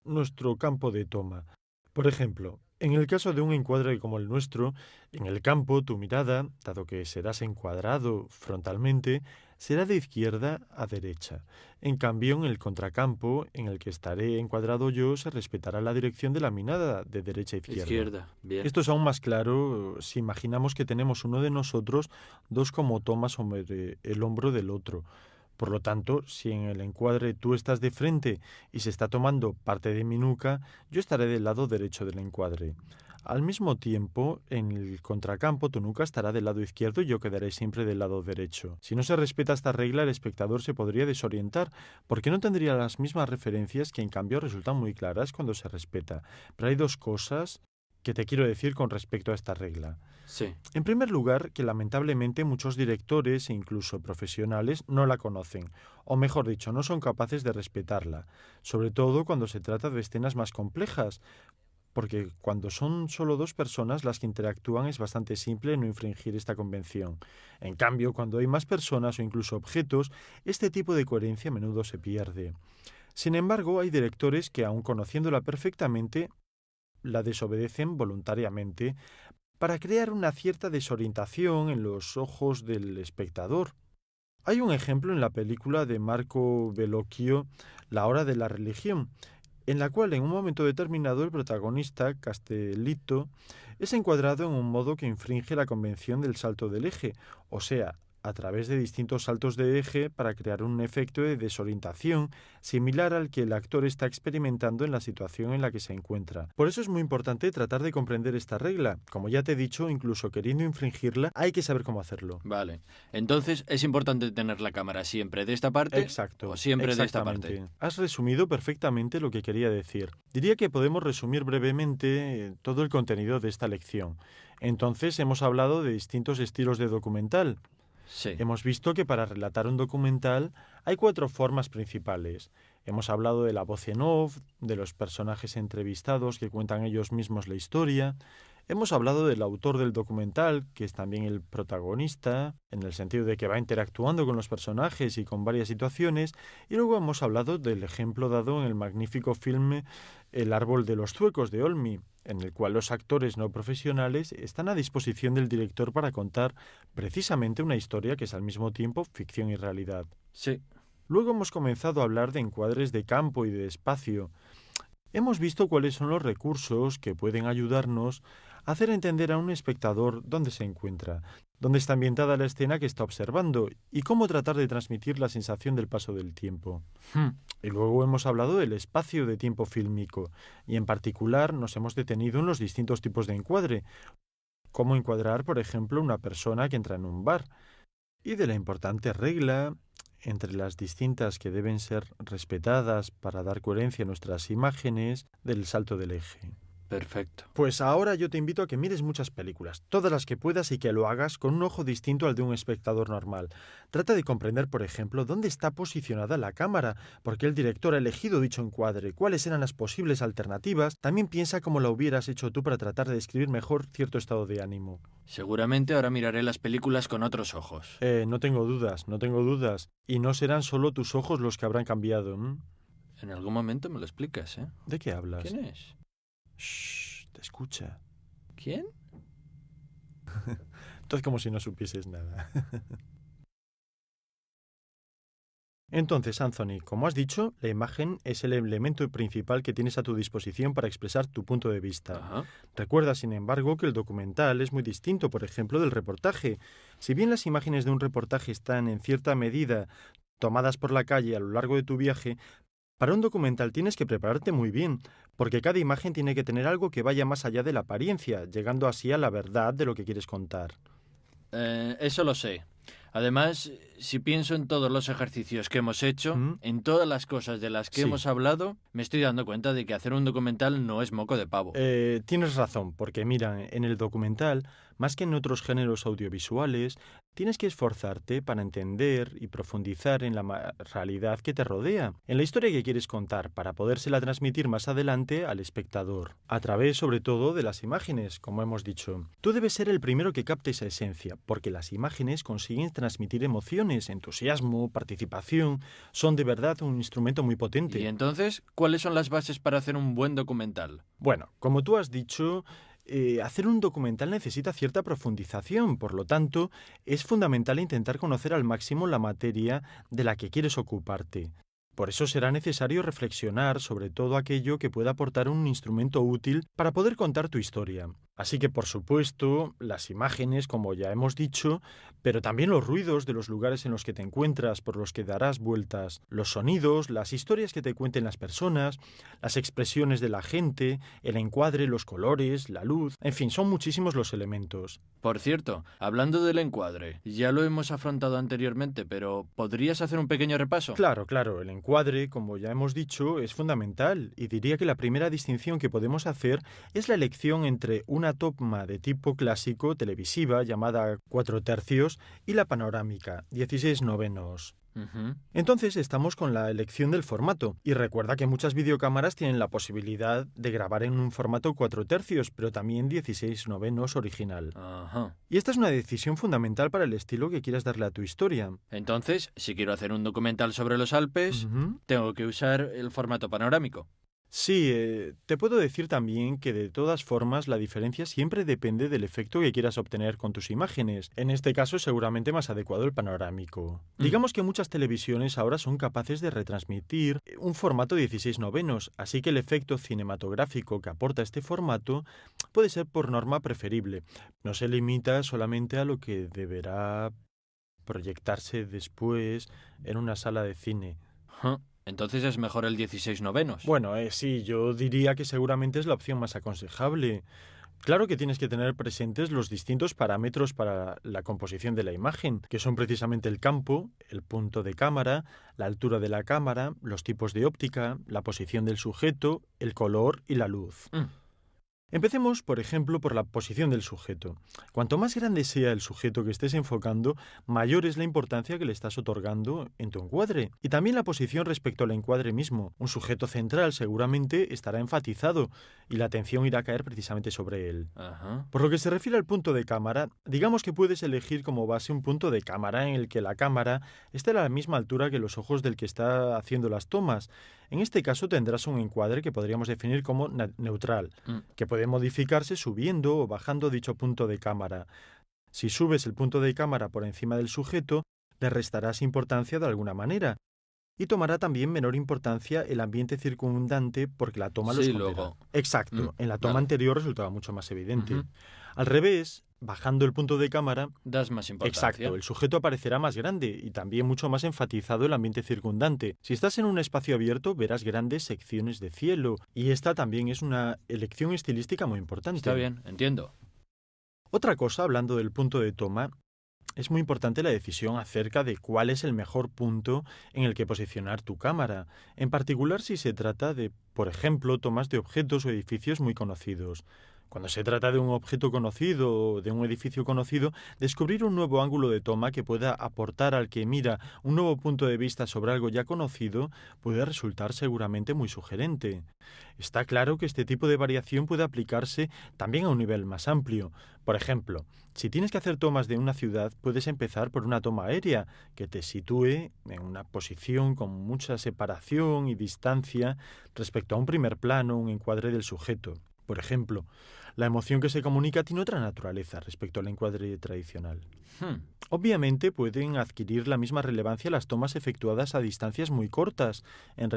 nuestro campo de toma. Por ejemplo, en el caso de un encuadre como el nuestro, en el campo tu mirada, dado que serás encuadrado frontalmente, será de izquierda a derecha. En cambio, en el contracampo, en el que estaré encuadrado yo, se respetará la dirección de la mirada de derecha a izquierda. Bien. Esto es aún más claro si imaginamos que tenemos uno de nosotros dos como tomas sobre el hombro del otro. Por lo tanto, si en el encuadre tú estás de frente y se está tomando parte de mi nuca, yo estaré del lado derecho del encuadre. Al mismo tiempo, en el contracampo tu nuca estará del lado izquierdo y yo quedaré siempre del lado derecho. Si no se respeta esta regla, el espectador se podría desorientar, porque no tendría las mismas referencias que en cambio resultan muy claras cuando se respeta. Pero hay dos cosas ¿Qué te quiero decir con respecto a esta regla? Sí. En primer lugar, que lamentablemente muchos directores e incluso profesionales no la conocen, o mejor dicho, no son capaces de respetarla, sobre todo cuando se trata de escenas más complejas, porque cuando son solo dos personas las que interactúan es bastante simple no infringir esta convención. En cambio, cuando hay más personas o incluso objetos, este tipo de coherencia a menudo se pierde. Sin embargo, hay directores que, aun conociéndola perfectamente, la desobedecen voluntariamente para crear una cierta desorientación en los ojos del espectador. Hay un ejemplo en la película de Marco Bellocchio, La hora de la religión, en la cual en un momento determinado el protagonista, Castellitto, es encuadrado en un modo que infringe la convención del salto del eje, o sea, a través de distintos saltos de eje para crear un efecto de desorientación similar al que el actor está experimentando en la situación en la que se encuentra. Por eso es muy importante tratar de comprender esta regla. Como ya te he dicho, incluso queriendo infringirla, hay que saber cómo hacerlo. Vale. Entonces, ¿es importante tener la cámara siempre de esta parte? Exacto. ¿O siempre de esta Exactamente. parte? Has resumido perfectamente lo que quería decir. Diría que podemos resumir brevemente todo el contenido de esta lección. Entonces, hemos hablado de distintos estilos de documental. Sí. Hemos visto que para relatar un documental hay 4 formas principales. Hemos hablado de la voz en off, de los personajes entrevistados que cuentan ellos mismos la historia. Hemos hablado del autor del documental, que es también el protagonista, en el sentido de que va interactuando con los personajes y con varias situaciones. Y luego hemos hablado del ejemplo dado en el magnífico filme El árbol de los zuecos de Olmi, en el cual los actores no profesionales están a disposición del director para contar precisamente una historia que es al mismo tiempo ficción y realidad. Sí. Luego hemos comenzado a hablar de encuadres de campo y de espacio. Hemos visto cuáles son los recursos que pueden ayudarnos a hacer entender a un espectador dónde se encuentra, dónde está ambientada la escena que está observando y cómo tratar de transmitir la sensación del paso del tiempo. Y luego hemos hablado del espacio de tiempo fílmico y en particular nos hemos detenido en los distintos tipos de encuadre, cómo encuadrar, por ejemplo, una persona que entra en un bar, y de la importante regla entre las distintas que deben ser respetadas para dar coherencia a nuestras imágenes del salto del eje. Perfecto. Pues ahora yo te invito a que mires muchas películas, todas las que puedas y que lo hagas con un ojo distinto al de un espectador normal. Trata de comprender, por ejemplo, dónde está posicionada la cámara, por qué el director ha elegido dicho encuadre, cuáles eran las posibles alternativas. También piensa cómo lo hubieras hecho tú para tratar de describir mejor cierto estado de ánimo. Seguramente ahora miraré las películas con otros ojos. No tengo dudas. Y no serán solo tus ojos los que habrán cambiado. En algún momento me lo explicas, ¿eh? ¿De qué hablas? ¿Quién es? Shh, te escucha. ¿Quién? Tú haz como si no supieses nada. Entonces, Anthony, como has dicho, la imagen es el elemento principal que tienes a tu disposición para expresar tu punto de vista. Ajá. Recuerda, sin embargo, que el documental es muy distinto, por ejemplo, del reportaje. Si bien las imágenes de un reportaje están, en cierta medida, tomadas por la calle a lo largo de tu viaje, para un documental tienes que prepararte muy bien, porque cada imagen tiene que tener algo que vaya más allá de la apariencia, llegando así a la verdad de lo que quieres contar. Eso lo sé. Además, si pienso en todos los ejercicios que hemos hecho, ¿Mm? en todas las cosas de las que Sí. hemos hablado, me estoy dando cuenta de que hacer un documental no es moco de pavo. Tienes razón, porque mira, en el documental, más que en otros géneros audiovisuales, tienes que esforzarte para entender y profundizar en la realidad que te rodea, en la historia que quieres contar, para podérsela transmitir más adelante al espectador, a través sobre todo de las imágenes, como hemos dicho. Tú debes ser el primero que capte esa esencia, porque las imágenes consiguen transmitir emociones, entusiasmo, participación, son de verdad un instrumento muy potente. Y entonces, ¿cuáles son las bases para hacer un buen documental? Bueno, como tú has dicho, hacer un documental necesita cierta profundización, por lo tanto, es fundamental intentar conocer al máximo la materia de la que quieres ocuparte. Por eso será necesario reflexionar sobre todo aquello que pueda aportar un instrumento útil para poder contar tu historia. Así que, por supuesto, las imágenes, como ya hemos dicho, pero también los ruidos de los lugares en los que te encuentras, por los que darás vueltas, los sonidos, las historias que te cuenten las personas, las expresiones de la gente, el encuadre, los colores, la luz, en fin, son muchísimos los elementos. Por cierto, hablando del encuadre, ya lo hemos afrontado anteriormente, pero ¿podrías hacer un pequeño repaso? Claro, el encuadre, como ya hemos dicho, es fundamental y diría que la primera distinción que podemos hacer es la elección entre una toma de tipo clásico televisiva llamada 4/3 y la panorámica 16/9. Ujú. Entonces estamos con la elección del formato y recuerda que muchas videocámaras tienen la posibilidad de grabar en un formato 4/3, pero también 16/9 original. Ajá. Y esta es una decisión fundamental para el estilo que quieras darle a tu historia. Entonces, si quiero hacer un documental sobre los Alpes, Ujú. tengo que usar el formato panorámico. Sí, te puedo decir también que de todas formas la diferencia siempre depende del efecto que quieras obtener con tus imágenes. En este caso es seguramente más adecuado el panorámico. Digamos que muchas televisiones ahora son capaces de retransmitir un formato 16/9, así que el efecto cinematográfico que aporta este formato puede ser por norma preferible. No se limita solamente a lo que deberá proyectarse después en una sala de cine. Ajá. Entonces es mejor el 16/9. Bueno, sí, yo diría que seguramente es la opción más aconsejable. Claro que tienes que tener presentes los distintos parámetros para la composición de la imagen, que son precisamente el campo, el punto de cámara, la altura de la cámara, los tipos de óptica, la posición del sujeto, el color y la luz. Mm. Empecemos, por ejemplo, por la posición del sujeto. Cuanto más grande sea el sujeto que estés enfocando, mayor es la importancia que le estás otorgando en tu encuadre. Y también la posición respecto al encuadre mismo. Un sujeto central seguramente estará enfatizado y la atención irá a caer precisamente sobre él. Ajá. Por lo que se refiere al punto de cámara, digamos que puedes elegir como base un punto de cámara en el que la cámara esté a la misma altura que los ojos del que está haciendo las tomas. En este caso tendrás un encuadre que podríamos definir como neutral, Mm. que puede modificarse subiendo o bajando dicho punto de cámara. Si subes el punto de cámara por encima del sujeto, le restarás importancia de alguna manera. Y tomará también menor importancia el ambiente circundante porque la toma lo Sí, esconderá. luego. Exacto, en la toma Vale. anterior resultaba mucho más evidente. Ujú. Al revés, bajando el punto de cámara, Das más importancia. exacto, el sujeto aparecerá más grande y también mucho más enfatizado el ambiente circundante. Si estás en un espacio abierto, verás grandes secciones de cielo y esta también es una elección estilística muy importante. Está bien, entiendo. Otra cosa, hablando del punto de toma, es muy importante la decisión acerca de cuál es el mejor punto en el que posicionar tu cámara, en particular si se trata de, por ejemplo, tomas de objetos o edificios muy conocidos. Cuando se trata de un objeto conocido o de un edificio conocido, descubrir un nuevo ángulo de toma que pueda aportar al que mira un nuevo punto de vista sobre algo ya conocido puede resultar seguramente muy sugerente. Está claro que este tipo de variación puede aplicarse también a un nivel más amplio. Por ejemplo, si tienes que hacer tomas de una ciudad, puedes empezar por una toma aérea que te sitúe en una posición con mucha separación y distancia respecto a un primer plano, un encuadre del sujeto. Por ejemplo, la emoción que se comunica tiene otra naturaleza respecto al encuadre tradicional. Hmm. Obviamente pueden adquirir la misma relevancia las tomas efectuadas a distancias muy cortas en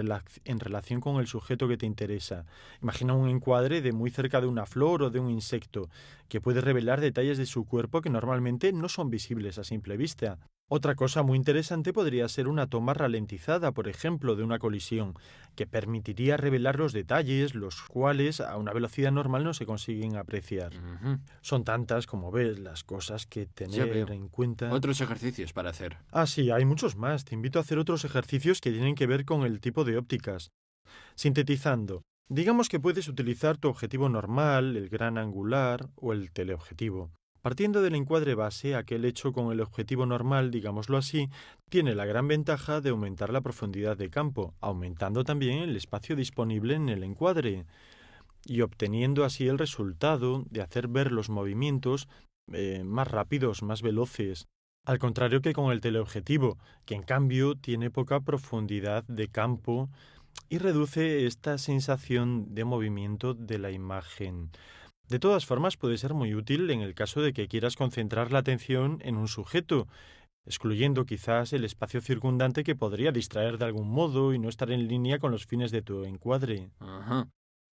relación con el sujeto que te interesa. Imagina un encuadre de muy cerca de una flor o de un insecto, que puede revelar detalles de su cuerpo que normalmente no son visibles a simple vista. Otra cosa muy interesante podría ser una toma ralentizada, por ejemplo, de una colisión, que permitiría revelar los detalles, los cuales a una velocidad normal no se consiguen apreciar. Ujú. Son tantas, como ves, las cosas que Ya veo. tener en cuenta. Otros ejercicios para hacer. Sí, hay muchos más. Te invito a hacer otros ejercicios que tienen que ver con el tipo de ópticas. Sintetizando, digamos que puedes utilizar tu objetivo normal, el gran angular o el teleobjetivo. Partiendo del encuadre base, aquel hecho con el objetivo normal, digámoslo así, tiene la gran ventaja de aumentar la profundidad de campo, aumentando también el espacio disponible en el encuadre y obteniendo así el resultado de hacer ver los movimientos más rápidos, más veloces. Al contrario que con el teleobjetivo, que en cambio tiene poca profundidad de campo y reduce esta sensación de movimiento de la imagen. De todas formas, puede ser muy útil en el caso de que quieras concentrar la atención en un sujeto, excluyendo quizás el espacio circundante que podría distraer de algún modo y no estar en línea con los fines de tu encuadre. Ajá.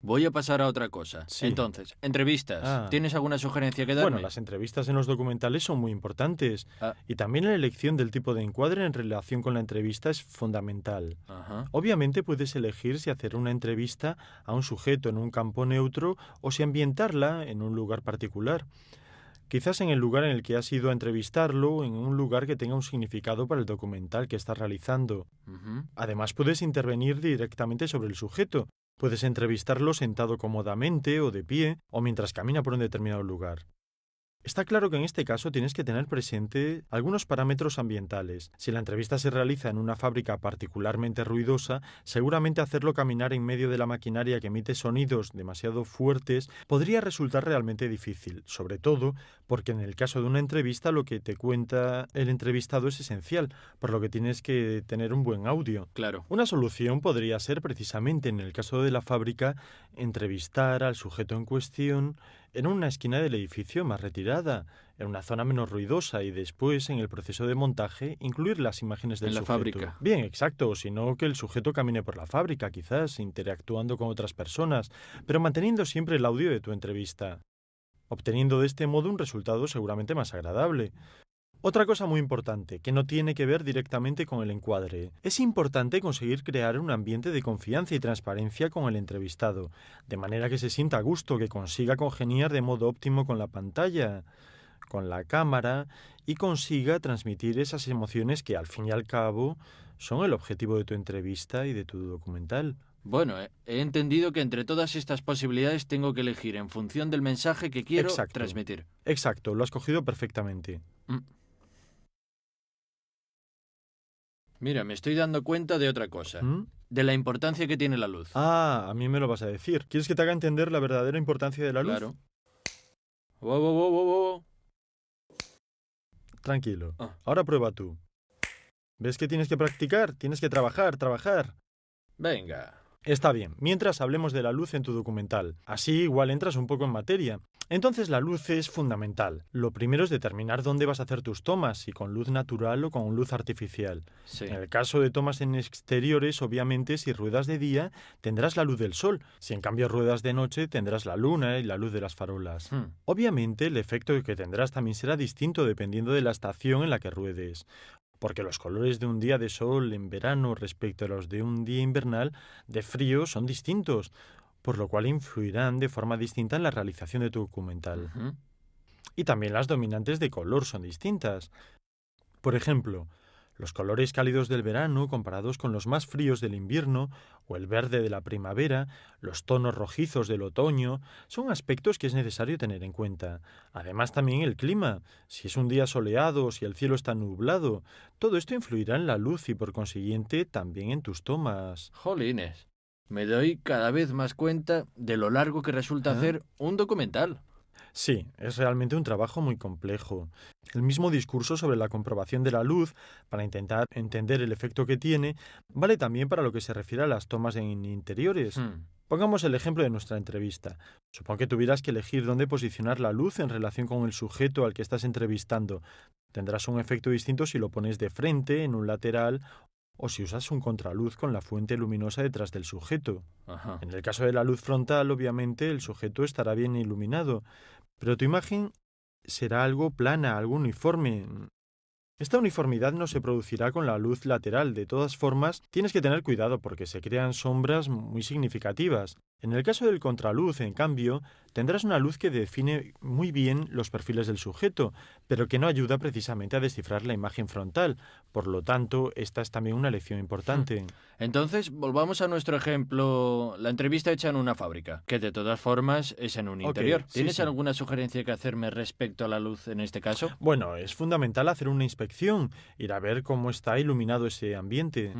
Voy a pasar a otra cosa. Sí. Entonces, entrevistas. ¿Tienes alguna sugerencia que darme? Bueno, las entrevistas en los documentales son muy importantes. Y también la elección del tipo de encuadre en relación con la entrevista es fundamental. Ajá. Obviamente puedes elegir si hacer una entrevista a un sujeto en un campo neutro o si ambientarla en un lugar particular. Quizás en el lugar en el que has ido a entrevistarlo, en un lugar que tenga un significado para el documental que estás realizando. Ujú. Además, puedes intervenir directamente sobre el sujeto. Puedes entrevistarlo sentado cómodamente o de pie, o mientras camina por un determinado lugar. Está claro que en este caso tienes que tener presente algunos parámetros ambientales. Si la entrevista se realiza en una fábrica particularmente ruidosa, seguramente hacerlo caminar en medio de la maquinaria que emite sonidos demasiado fuertes podría resultar realmente difícil, sobre todo porque en el caso de una entrevista lo que te cuenta el entrevistado es esencial, por lo que tienes que tener un buen audio. Claro. Una solución podría ser precisamente en el caso de la fábrica entrevistar al sujeto en cuestión en una esquina del edificio más retirada, en una zona menos ruidosa y después, en el proceso de montaje, incluir las imágenes del En la sujeto. fábrica. Bien, exacto, o sino que el sujeto camine por la fábrica, quizás, interactuando con otras personas, pero manteniendo siempre el audio de tu entrevista, obteniendo de este modo un resultado seguramente más agradable. Otra cosa muy importante, que no tiene que ver directamente con el encuadre. Es importante conseguir crear un ambiente de confianza y transparencia con el entrevistado, de manera que se sienta a gusto, que consiga congeniar de modo óptimo con la pantalla, con la cámara, y consiga transmitir esas emociones que, al fin y al cabo, son el objetivo de tu entrevista y de tu documental. Bueno, he entendido que entre todas estas posibilidades tengo que elegir en función del mensaje que quiero Exacto. transmitir. Exacto, lo has cogido perfectamente. Mira, me estoy dando cuenta de otra cosa. ¿Mm? De la importancia que tiene la luz. Ah, a mí me lo vas a decir. ¿Quieres que te haga entender la verdadera importancia de la luz? Claro. Wow, wow, wow, wow, wow. Tranquilo. Ah. Ahora prueba tú. ¿Ves que tienes que practicar? Tienes que trabajar. Venga. Está bien. Mientras hablemos de la luz en tu documental. Así igual entras un poco en materia. Entonces la luz es fundamental. Lo primero es determinar dónde vas a hacer tus tomas, si con luz natural o con luz artificial. Sí. En el caso de tomas en exteriores, obviamente, si ruedas de día, tendrás la luz del sol. Si en cambio ruedas de noche, tendrás la luna y la luz de las farolas. Obviamente, el efecto que tendrás también será distinto dependiendo de la estación en la que ruedes. Porque los colores de un día de sol en verano respecto a los de un día invernal de frío son distintos, por lo cual influirán de forma distinta en la realización de tu documental. Ujú. Y también las dominantes de color son distintas. Por ejemplo, los colores cálidos del verano comparados con los más fríos del invierno, o el verde de la primavera, los tonos rojizos del otoño, son aspectos que es necesario tener en cuenta. Además también el clima, si es un día soleado o si el cielo está nublado, todo esto influirá en la luz y por consiguiente también en tus tomas. Jolines. Me doy cada vez más cuenta de lo largo que resulta hacer un documental. Sí, es realmente un trabajo muy complejo. El mismo discurso sobre la comprobación de la luz, para intentar entender el efecto que tiene, vale también para lo que se refiere a las tomas en interiores. Pongamos el ejemplo de nuestra entrevista. Supongo que tuvieras que elegir dónde posicionar la luz en relación con el sujeto al que estás entrevistando. Tendrás un efecto distinto si lo pones de frente, en un lateral, o si usas un contraluz con la fuente luminosa detrás del sujeto. Ajá. En el caso de la luz frontal, obviamente, el sujeto estará bien iluminado, pero tu imagen será algo plana, algo uniforme. Esta uniformidad no se producirá con la luz lateral. De todas formas, tienes que tener cuidado porque se crean sombras muy significativas. En el caso del contraluz, en cambio, tendrás una luz que define muy bien los perfiles del sujeto, pero que no ayuda precisamente a descifrar la imagen frontal. Por lo tanto, esta es también una lección importante. Entonces, volvamos a nuestro ejemplo, la entrevista hecha en una fábrica, que de todas formas es en un interior. Sí, ¿Tienes sí. alguna sugerencia que hacerme respecto a la luz en este caso? Bueno, es fundamental hacer una inspección, ir a ver cómo está iluminado ese ambiente.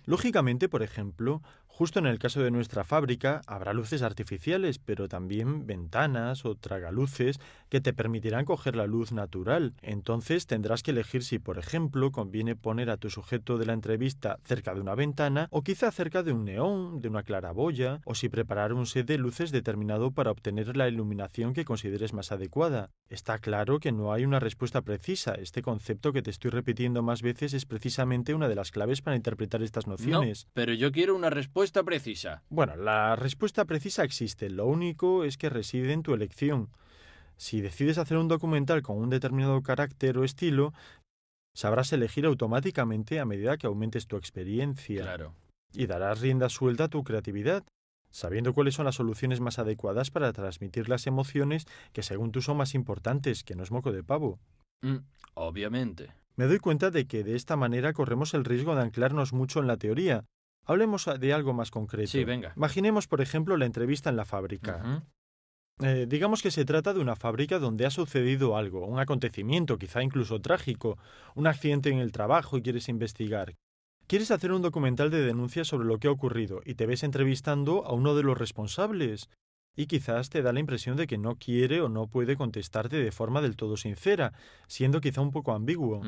Lógicamente, por ejemplo, justo en el caso de nuestra fábrica habrá luces artificiales, pero también ventanas o tragaluces que te permitirán coger la luz natural. Entonces tendrás que elegir si, por ejemplo, conviene poner a tu sujeto de la entrevista cerca de una ventana o quizá cerca de un neón, de una claraboya, o si preparar un set de luces determinado para obtener la iluminación que consideres más adecuada. Está claro que no hay una respuesta precisa. Este concepto que te estoy repitiendo más veces es precisamente una de las claves para interpretar estas nociones. No, pero yo quiero una respuesta respuesta precisa? Bueno, la respuesta precisa existe, lo único es que reside en tu elección. Si decides hacer un documental con un determinado carácter o estilo, sabrás elegir automáticamente a medida que aumentes tu experiencia. Claro. Y darás rienda suelta a tu creatividad, sabiendo cuáles son las soluciones más adecuadas para transmitir las emociones que según tú son más importantes, que no es moco de pavo. Obviamente. Me doy cuenta de que de esta manera corremos el riesgo de anclarnos mucho en la teoría. Hablemos de algo más concreto. Sí, venga. Imaginemos, por ejemplo, la entrevista en la fábrica. Digamos que se trata de una fábrica donde ha sucedido algo, un acontecimiento, quizá incluso trágico, un accidente en el trabajo y quieres investigar. Quieres hacer un documental de denuncia sobre lo que ha ocurrido y te ves entrevistando a uno de los responsables. Y quizás te da la impresión de que no quiere o no puede contestarte de forma del todo sincera, siendo quizá un poco ambiguo.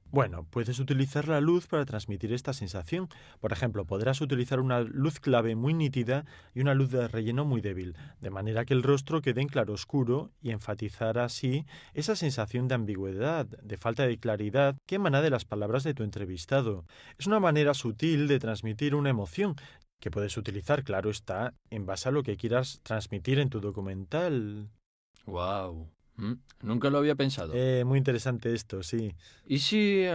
Bueno, puedes utilizar la luz para transmitir esta sensación. Por ejemplo, podrás utilizar una luz clave muy nítida y una luz de relleno muy débil, de manera que el rostro quede en claroscuro y enfatizar así esa sensación de ambigüedad, de falta de claridad que emana de las palabras de tu entrevistado. Es una manera sutil de transmitir una emoción que puedes utilizar, claro está, en base a lo que quieras transmitir en tu documental. Wow. Nunca lo había pensado. Muy interesante esto, sí. ¿Y si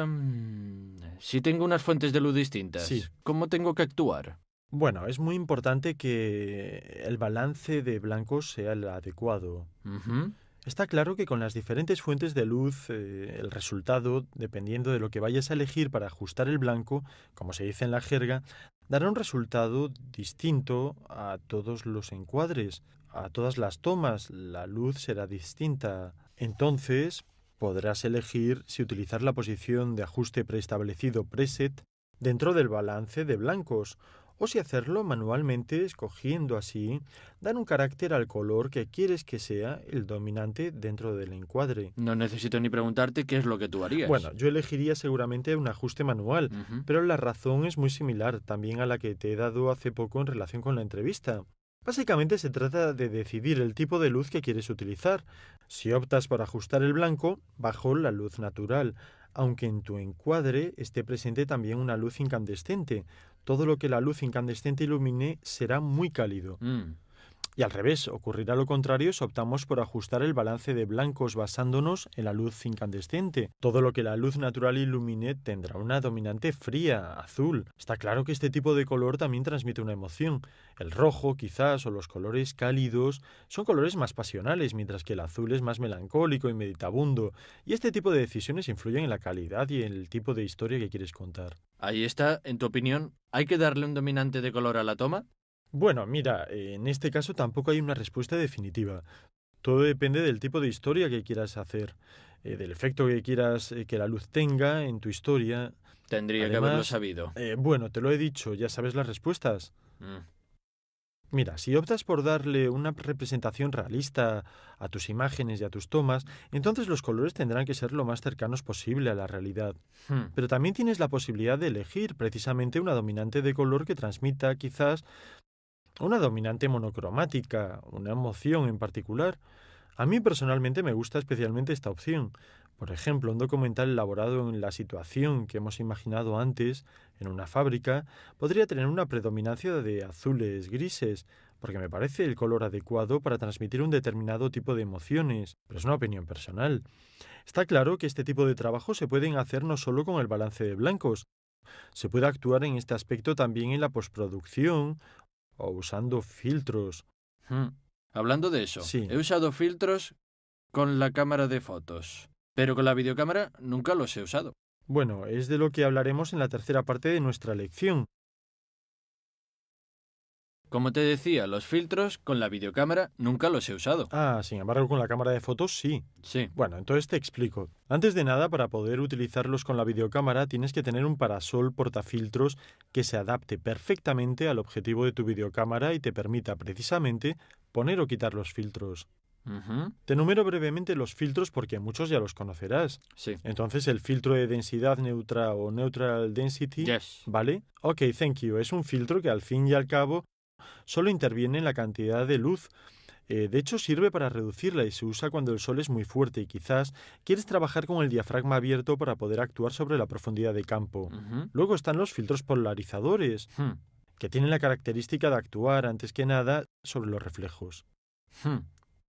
tengo unas fuentes de luz distintas? Sí. ¿Cómo tengo que actuar? Bueno, es muy importante que el balance de blancos sea el adecuado. Está claro que con las diferentes fuentes de luz, el resultado, dependiendo de lo que vayas a elegir para ajustar el blanco, como se dice en la jerga, dará un resultado distinto a todos los encuadres, a todas las tomas. La luz será distinta. Entonces, podrás elegir si utilizar la posición de ajuste preestablecido preset dentro del balance de blancos, o si hacerlo manualmente, escogiendo así, dar un carácter al color que quieres que sea el dominante dentro del encuadre. No necesito ni preguntarte qué es lo que tú harías. Bueno, yo elegiría seguramente un ajuste manual, pero la razón es muy similar también a la que te he dado hace poco en relación con la entrevista. Básicamente se trata de decidir el tipo de luz que quieres utilizar. Si optas por ajustar el blanco, bajo la luz natural, aunque en tu encuadre esté presente también una luz incandescente. Todo lo que la luz incandescente ilumine será muy cálido. Y al revés, ocurrirá lo contrario si optamos por ajustar el balance de blancos basándonos en la luz incandescente. Todo lo que la luz natural ilumine tendrá una dominante fría, azul. Está claro que este tipo de color también transmite una emoción. El rojo, quizás, o los colores cálidos son colores más pasionales, mientras que el azul es más melancólico y meditabundo. Y este tipo de decisiones influyen en la calidad y en el tipo de historia que quieres contar. Ahí está, en tu opinión, ¿hay que darle un dominante de color a la toma? Bueno, mira, en este caso tampoco hay una respuesta definitiva. Todo depende del tipo de historia que quieras hacer, del efecto que quieras que la luz tenga en tu historia. Tendría que haberlo sabido. Bueno, te lo he dicho, ya sabes las respuestas. Mira, si optas por darle una representación realista a tus imágenes y a tus tomas, entonces los colores tendrán que ser lo más cercanos posible a la realidad. Pero también tienes la posibilidad de elegir precisamente una dominante de color que transmita quizás una dominante monocromática, una emoción en particular. A mí personalmente me gusta especialmente esta opción. Por ejemplo, un documental elaborado en la situación que hemos imaginado antes, en una fábrica, podría tener una predominancia de azules grises, porque me parece el color adecuado para transmitir un determinado tipo de emociones, pero es una opinión personal. Está claro que este tipo de trabajos se pueden hacer no solo con el balance de blancos. Se puede actuar en este aspecto también en la postproducción o usando filtros. Hablando de eso, sí. He usado filtros con la cámara de fotos, pero con la videocámara nunca los he usado. Bueno, es de lo que hablaremos en la tercera parte de nuestra lección. Como te decía, los filtros con la videocámara nunca los he usado. Sin embargo, con la cámara de fotos sí. Sí. Bueno, entonces te explico. Antes de nada, para poder utilizarlos con la videocámara, tienes que tener un parasol portafiltros que se adapte perfectamente al objetivo de tu videocámara y te permita precisamente poner o quitar los filtros. Te enumero brevemente los filtros porque muchos ya los conocerás. Sí. Entonces, el filtro de densidad neutra o neutral density, Yes. ¿vale? Ok, thank you. Es un filtro que al fin y al cabo solo interviene en la cantidad de luz. De hecho, sirve para reducirla y se usa cuando el sol es muy fuerte y quizás quieres trabajar con el diafragma abierto para poder actuar sobre la profundidad de campo. Luego están los filtros polarizadores. que tienen la característica de actuar, antes que nada, sobre los reflejos.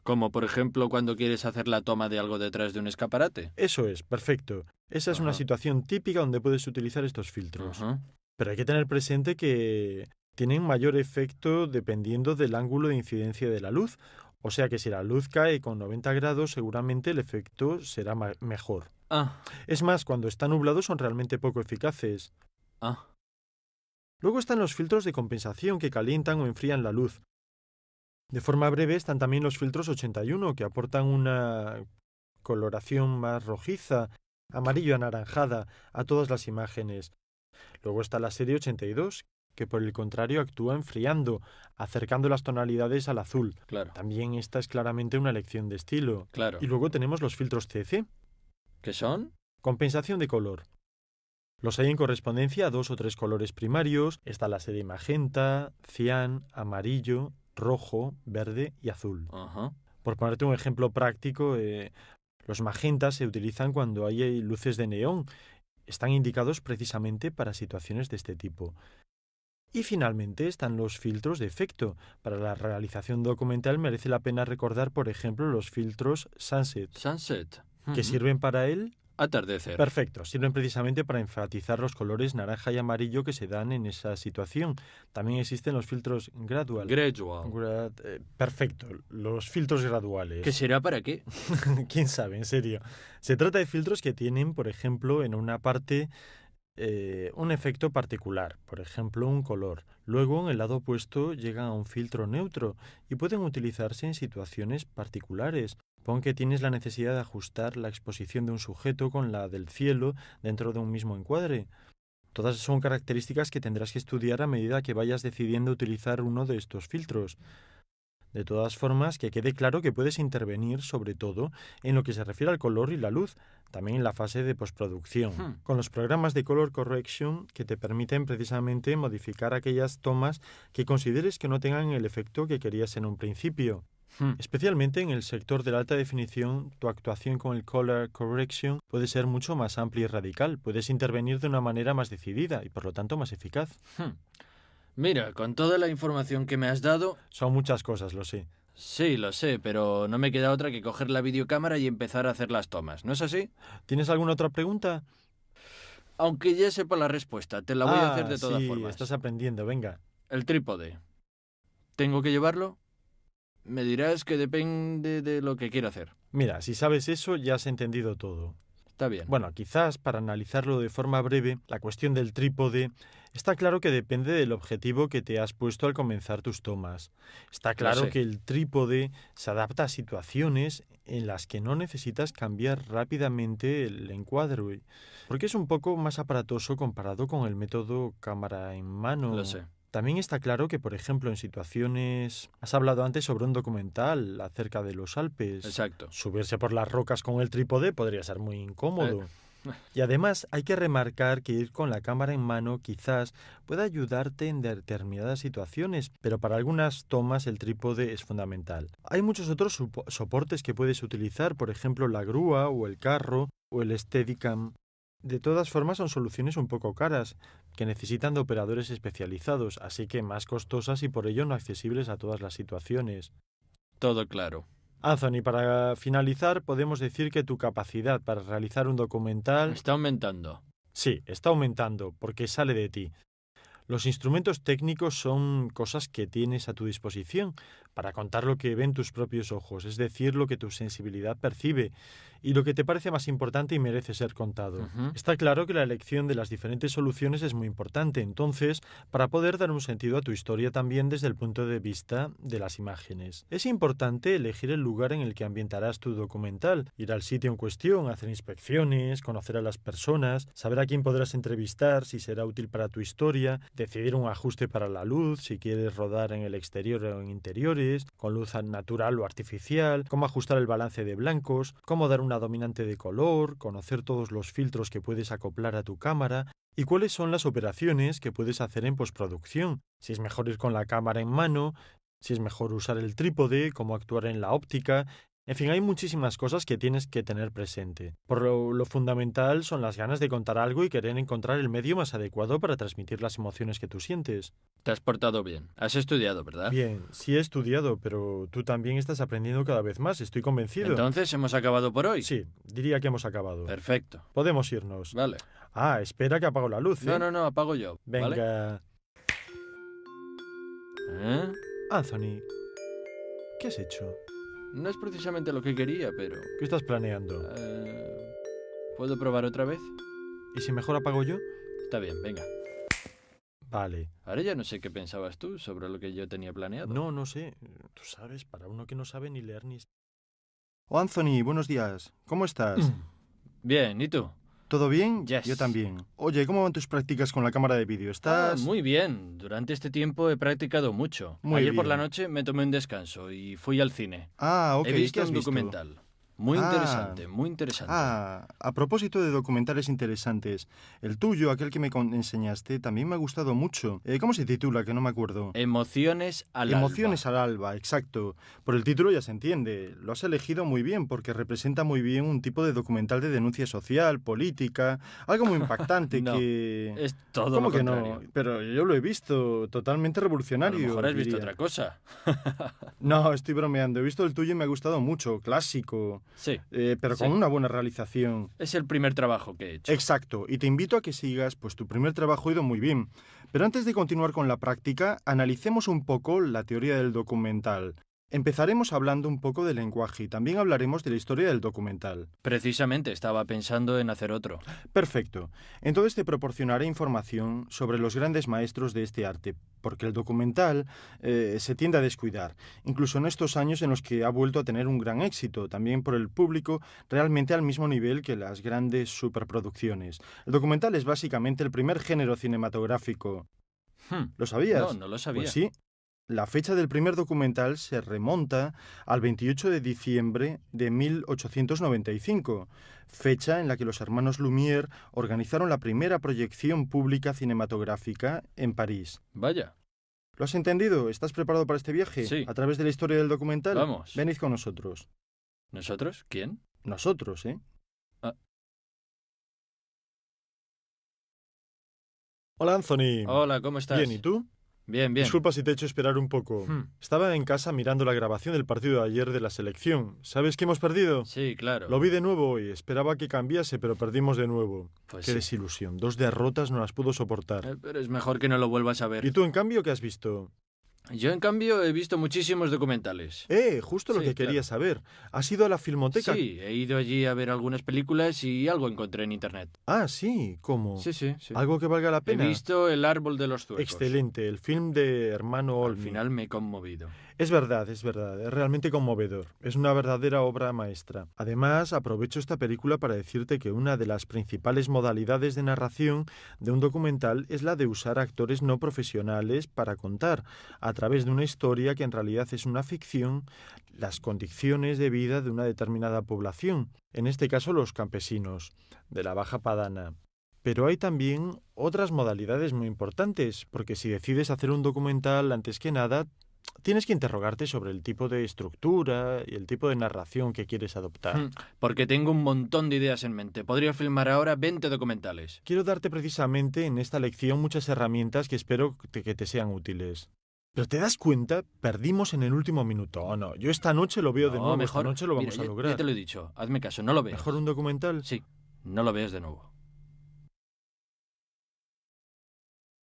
Como por ejemplo cuando quieres hacer la toma de algo detrás de un escaparate. Eso es, perfecto. Esa es una Ajá. situación típica donde puedes utilizar estos filtros. Ajá. Pero hay que tener presente que tienen mayor efecto dependiendo del ángulo de incidencia de la luz. O sea que si la luz cae con 90 grados, seguramente el efecto será mejor. Ah, Es más, cuando está nublado son realmente poco eficaces. ah. Luego están los filtros de compensación que calientan o enfrían la luz. De forma breve están también los filtros 81 que aportan una coloración más rojiza, amarillo anaranjada a todas las imágenes. Luego está la serie 82, que por el contrario actúa enfriando, acercando las tonalidades al azul. Claro, También esta es claramente una elección de estilo. claro. Y luego tenemos los filtros CC, ¿Qué son? compensación de color. Los hay en correspondencia a 2 o 3 colores primarios. Está la serie magenta, cian, amarillo, rojo, verde y azul. Ajá. Por ponerte un ejemplo práctico, los magentas se utilizan cuando hay luces de neón. Están indicados precisamente para situaciones de este tipo. Y finalmente están los filtros de efecto. Para la realización documental merece la pena recordar, por ejemplo, los filtros Sunset, Sunset. que sirven para él. Atardecer. Perfecto, sirven precisamente para enfatizar los colores naranja y amarillo que se dan en esa situación. También existen los filtros gradual. Gradual. Perfecto, los filtros graduales. ¿Qué será para qué? ¿Quién sabe? En serio. Se trata de filtros que tienen, por ejemplo, en una parte un efecto particular, por ejemplo, un color. Luego, en el lado opuesto, llegan a un filtro neutro y pueden utilizarse en situaciones particulares. Pon que tienes la necesidad de ajustar la exposición de un sujeto con la del cielo dentro de un mismo encuadre. Todas son características que tendrás que estudiar a medida que vayas decidiendo utilizar uno de estos filtros. De todas formas, que quede claro que puedes intervenir, sobre todo, en lo que se refiere al color y la luz, también en la fase de postproducción, con los programas de Color Correction que te permiten precisamente modificar aquellas tomas que consideres que no tengan el efecto que querías en un principio. Especialmente en el sector de la alta definición, tu actuación con el Color Correction puede ser mucho más amplia y radical. Puedes intervenir de una manera más decidida y por lo tanto más eficaz. Mira, con toda la información que me has dado... Son muchas cosas, lo sé. Sí, lo sé, pero no me queda otra que coger la videocámara y empezar a hacer las tomas, ¿no es así? ¿Tienes alguna otra pregunta? Aunque ya sepa la respuesta, te la voy a hacer de todas sí, formas. Estás aprendiendo, venga. El trípode. ¿Tengo que llevarlo? Me dirás que depende de lo que quiera hacer. Mira, si sabes eso, ya has entendido todo. Está bien. Bueno, quizás para analizarlo de forma breve, la cuestión del trípode está claro que depende del objetivo que te has puesto al comenzar tus tomas. Está claro sé. que el trípode se adapta a situaciones en las que no necesitas cambiar rápidamente el encuadre, porque es un poco más aparatoso comparado con el método cámara en mano. Lo sé. También está claro que, por ejemplo, en situaciones... Has hablado antes sobre un documental acerca de los Alpes. Exacto. Subirse por las rocas con el trípode podría ser muy incómodo. Y además hay que remarcar que ir con la cámara en mano quizás pueda ayudarte en determinadas situaciones, pero para algunas tomas el trípode es fundamental. Hay muchos otros soportes que puedes utilizar, por ejemplo la grúa o el carro o el Steadicam. De todas formas son soluciones un poco caras, que necesitan de operadores especializados, así que más costosas y por ello no accesibles a todas las situaciones. Todo claro. Anthony, para finalizar, podemos decir que tu capacidad para realizar un documental... Está aumentando. Sí, está aumentando, porque sale de ti. Los instrumentos técnicos son cosas que tienes a tu disposición para contar lo que ven tus propios ojos, es decir, lo que tu sensibilidad percibe y lo que te parece más importante y merece ser contado. Está claro que la elección de las diferentes soluciones es muy importante, entonces, para poder dar un sentido a tu historia también desde el punto de vista de las imágenes. Es importante elegir el lugar en el que ambientarás tu documental, ir al sitio en cuestión, hacer inspecciones, conocer a las personas, saber a quién podrás entrevistar, si será útil para tu historia, decidir un ajuste para la luz, si quieres rodar en el exterior o en interiores, con luz natural o artificial, cómo ajustar el balance de blancos, cómo dar una dominante de color, conocer todos los filtros que puedes acoplar a tu cámara y cuáles son las operaciones que puedes hacer en postproducción, si es mejor ir con la cámara en mano, si es mejor usar el trípode, cómo actuar en la óptica, En fin, hay muchísimas cosas que tienes que tener presente. Por lo fundamental son las ganas de contar algo y querer encontrar el medio más adecuado para transmitir las emociones que tú sientes. Te has portado bien. Has estudiado, ¿verdad? Bien, sí he estudiado, pero tú también estás aprendiendo cada vez más, estoy convencido. Entonces, ¿hemos acabado por hoy? Sí, diría que hemos acabado. Perfecto. Podemos irnos. Vale. Ah, espera que apago la luz, ¿eh? No, apago yo. ¿Vale? Venga. ¿Eh? Anthony, ¿qué has hecho? No es precisamente lo que quería, pero... ¿Qué estás planeando? ¿Puedo probar otra vez? ¿Y si mejor apago yo? Está bien, venga. Vale. Ahora ya no sé qué pensabas tú sobre lo que yo tenía planeado. No sé. Tú sabes, para uno que no sabe ni leer ni... Oh, Anthony, buenos días. ¿Cómo estás? Bien, ¿y tú? ¿Todo bien? Yes. Yo también. Oye, ¿cómo van tus prácticas con la cámara de vídeo? ¿Estás...? Muy bien. Durante este tiempo he practicado mucho. Muy Ayer por bien. la noche me tomé un descanso y fui al cine. Ah, ok. He visto ¿Qué has un visto? documental. Muy interesante, muy interesante. A propósito de documentales interesantes, el tuyo, aquel que me enseñaste, también me ha gustado mucho. ¿Cómo se titula? Que no me acuerdo. Emociones al Emociones alba. al alba, exacto. Por el título ya se entiende. Lo has elegido muy bien porque representa muy bien un tipo de documental de denuncia social, política, algo muy impactante No, que... Es todo ¿Cómo lo que contrario. no? Pero yo lo he visto, totalmente A revolucionario. lo mejor has visto diría. otra cosa. No, estoy bromeando. He visto el tuyo y me ha gustado mucho, clásico, Sí, pero con Sí. una buena realización. es el primer trabajo que he hecho. Exacto, y te invito a que sigas, pues tu primer trabajo ha ido muy bien. Pero antes de continuar con la práctica, analicemos un poco la teoría del documental. Empezaremos hablando un poco del lenguaje y también hablaremos de la historia del documental. Precisamente estaba pensando en hacer otro. Perfecto. Entonces te proporcionaré información sobre los grandes maestros de este arte, porque el documental se tiende a descuidar, incluso en estos años en los que ha vuelto a tener un gran éxito, también por el público, realmente al mismo nivel que las grandes superproducciones. El documental es básicamente el primer género cinematográfico. ¿Lo sabías? No lo sabía. Pues sí. La fecha del primer documental se remonta al 28 de diciembre de 1895, fecha en la que los hermanos Lumière organizaron la primera proyección pública cinematográfica en París. Vaya, ¿Lo has entendido? ¿Estás preparado para este viaje? Sí. ¿A través de la historia del documental? Vamos. Venid con nosotros. ¿nosotros? ¿Quién? Nosotros, ¿eh? Ah. Hola, Anthony. Hola, ¿cómo estás? Bien, ¿y tú? Bien. Disculpa si te he hecho esperar un poco. Estaba en casa mirando la grabación del partido de ayer de la selección. ¿Sabes que hemos perdido? Sí, claro. Lo vi de nuevo hoy. Esperaba que cambiase, pero perdimos de nuevo. Pues Qué sí. desilusión. 2 derrotas no las pudo soportar. Pero es mejor que no lo vuelvas a ver. ¿Y tú, en cambio, qué has visto? Yo, en cambio, he visto muchísimos documentales. Justo lo Sí, que quería saber. ¿Has ido a la filmoteca? Sí, he ido allí a ver algunas películas y algo encontré en internet. Ah, sí. ¿Cómo? Sí. ¿Algo que valga la He pena? visto El árbol de los zuecos. Excelente. El film de Hermano Al Olmi. final me he conmovido. Es verdad. Es realmente conmovedor. Es una verdadera obra maestra. Además, aprovecho esta película para decirte que una de las principales modalidades de narración de un documental es la de usar actores no profesionales para contar, a través de una historia que en realidad es una ficción, las condiciones de vida de una determinada población, en este caso los campesinos, de la Baja Padana. Pero hay también otras modalidades muy importantes, porque si decides hacer un documental, antes que nada, tienes que interrogarte sobre el tipo de estructura y el tipo de narración que quieres adoptar. Porque tengo un montón de ideas en mente. Podría filmar ahora 20 documentales. Quiero darte precisamente en esta lección muchas herramientas que espero que te sean útiles. Pero ¿te das cuenta? Perdimos en el último minuto. Oh, no, yo esta noche lo veo de nuevo. mejor. Esta noche lo vamos Mira, a ya lograr. te lo he dicho. Hazme caso, no lo veas. ¿Mejor un documental? Sí, no lo veas de nuevo.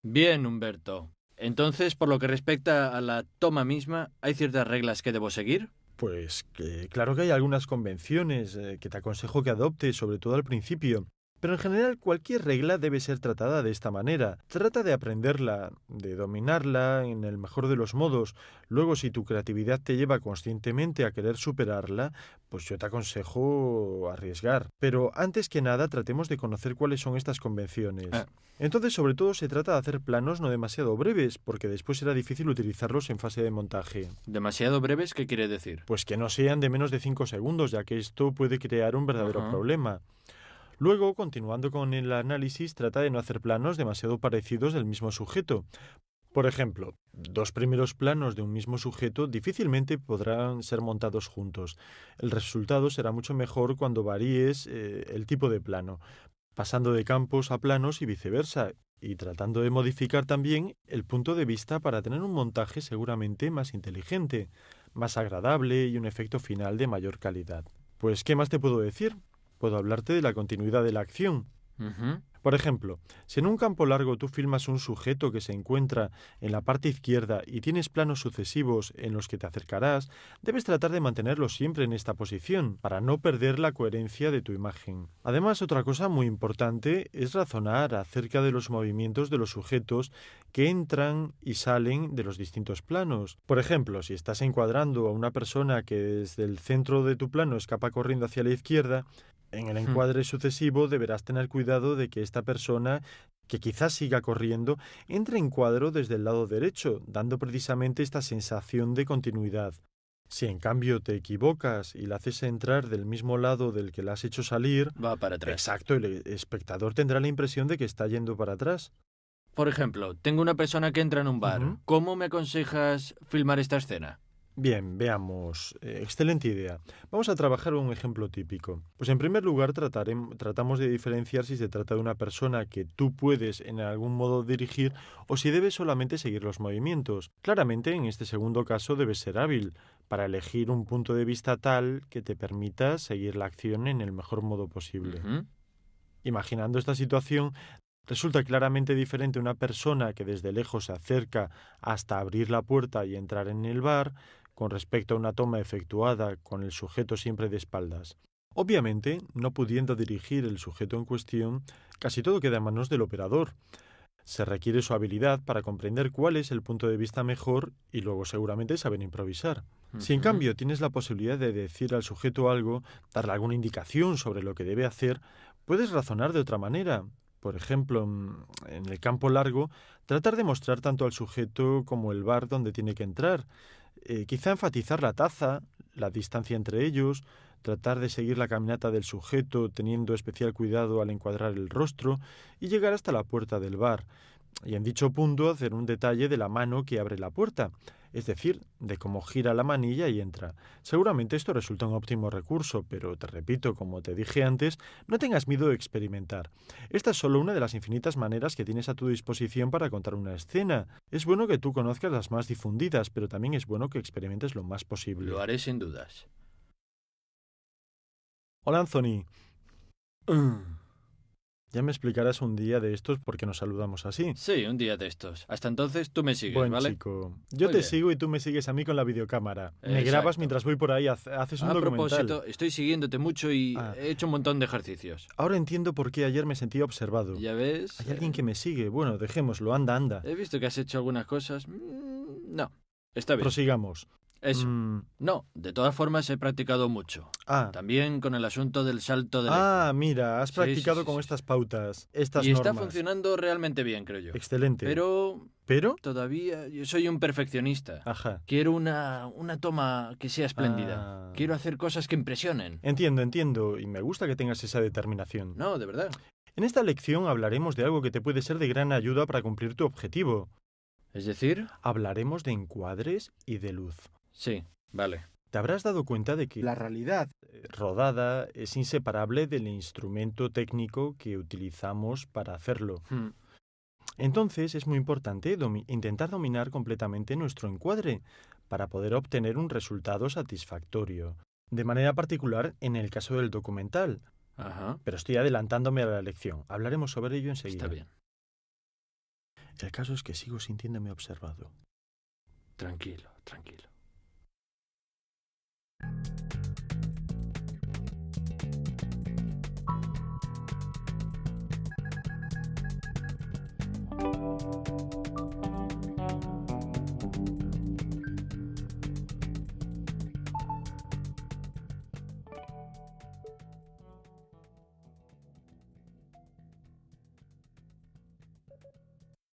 Bien, Humberto. Entonces, por lo que respecta a la toma misma, ¿hay ciertas reglas que debo seguir? Pues claro que hay algunas convenciones que te aconsejo que adoptes, sobre todo al principio. Pero en general cualquier regla debe ser tratada de esta manera. Trata de aprenderla, de dominarla en el mejor de los modos. Luego, si tu creatividad te lleva conscientemente a querer superarla, pues yo te aconsejo arriesgar. Pero antes que nada, tratemos de conocer cuáles son estas convenciones. Entonces, sobre todo, se trata de hacer planos no demasiado breves, porque después será difícil utilizarlos en fase de montaje. ¿Demasiado breves? ¿Qué quiere decir? Pues que no sean de menos de 5 segundos, ya que esto puede crear un verdadero Ajá. problema. Luego, continuando con el análisis, trata de no hacer planos demasiado parecidos del mismo sujeto, Por ejemplo, dos primeros planos de un mismo sujeto difícilmente podrán ser montados juntos. El resultado será mucho mejor cuando varíes el tipo de plano, pasando de campos a planos y viceversa, y tratando de modificar también el punto de vista para tener un montaje seguramente más inteligente, más agradable y un efecto final de mayor calidad. Pues, ¿qué más te puedo decir? Puedo hablarte de la continuidad de la acción. Ujú. Por ejemplo, si en un campo largo tú filmas un sujeto que se encuentra en la parte izquierda y tienes planos sucesivos en los que te acercarás, debes tratar de mantenerlo siempre en esta posición, para no perder la coherencia de tu imagen. Además, otra cosa muy importante es razonar acerca de los movimientos de los sujetos que entran y salen de los distintos planos. Por ejemplo, si estás encuadrando a una persona que desde el centro de tu plano escapa corriendo hacia la izquierda, en el Hmm. encuadre sucesivo deberás tener cuidado de que esta persona, que quizás siga corriendo, entre en cuadro desde el lado derecho, dando precisamente esta sensación de continuidad. Si en cambio te equivocas y la haces entrar del mismo lado del que la has hecho salir, Va para atrás. exacto, el espectador tendrá la impresión de que está yendo para atrás. Por ejemplo, tengo una persona que entra en un bar. Ujú. ¿Cómo me aconsejas filmar esta escena? Bien, veamos. Excelente idea. Vamos a trabajar un ejemplo típico. Pues en primer lugar tratamos de diferenciar si se trata de una persona que tú puedes en algún modo dirigir o si debes solamente seguir los movimientos. Claramente, en este segundo caso debes ser hábil para elegir un punto de vista tal que te permita seguir la acción en el mejor modo posible. Ujú. Imaginando esta situación, resulta claramente diferente una persona que desde lejos se acerca hasta abrir la puerta y entrar en el bar con respecto a una toma efectuada con el sujeto siempre de espaldas. Obviamente, no pudiendo dirigir el sujeto en cuestión, casi todo queda en manos del operador. Se requiere su habilidad para comprender cuál es el punto de vista mejor y luego seguramente saber improvisar. Si en Ujú. cambio tienes la posibilidad de decir al sujeto algo, darle alguna indicación sobre lo que debe hacer, puedes razonar de otra manera. Por ejemplo, en el campo largo, tratar de mostrar tanto al sujeto como el bar donde tiene que entrar. Quizá enfatizar la taza, la distancia entre ellos, tratar de seguir la caminata del sujeto teniendo especial cuidado al encuadrar el rostro y llegar hasta la puerta del bar. Y en dicho punto hacer un detalle de la mano que abre la puerta, es decir, de cómo gira la manilla y entra. Seguramente esto resulta un óptimo recurso, pero te repito, como te dije antes, no tengas miedo de experimentar. Esta es solo una de las infinitas maneras que tienes a tu disposición para contar una escena. Es bueno que tú conozcas las más difundidas, pero también es bueno que experimentes lo más Lo posible. haré sin dudas. Hola Anthony, ya me explicarás un día de estos por qué nos saludamos así. Sí, un día de estos. Hasta entonces tú me sigues, Buen ¿vale? chico. Yo Muy te bien. sigo y tú me sigues a mí con la videocámara. Me grabas Exacto. mientras voy por ahí, haces un A documental. propósito, estoy siguiéndote mucho y Ah, he hecho un montón de ejercicios. ahora entiendo por qué ayer me sentí observado. ¿Ya ves? Hay alguien que me sigue. Bueno, dejémoslo, anda, anda. He visto que has hecho algunas cosas. No, está bien. Prosigamos. Eso. Mm, No, de todas formas he practicado mucho. ah, También con el asunto del salto de ah, leche. mira, has Sí, sí, practicado sí, con sí, sí. estas pautas, estas Y está normas. funcionando realmente bien, creo yo. Excelente. Pero ¿Pero? todavía yo soy un perfeccionista. Ajá. Quiero una toma que sea espléndida. Ah. Quiero hacer cosas que impresionen. Entiendo, entiendo, y me gusta que tengas esa determinación. No, de verdad. En esta lección hablaremos de algo que te puede ser de gran ayuda para cumplir tu objetivo. ¿Es decir? Hablaremos de encuadres y de luz. Sí, vale. Te habrás dado cuenta de que la realidad rodada es inseparable del instrumento técnico que utilizamos para hacerlo. Hmm. Entonces es muy importante intentar dominar completamente nuestro encuadre para poder obtener un resultado satisfactorio. De manera particular en el caso del documental. Ajá. Pero estoy adelantándome a la lección. Hablaremos sobre ello enseguida. Está bien. El caso es que sigo sintiéndome observado. Tranquilo, tranquilo.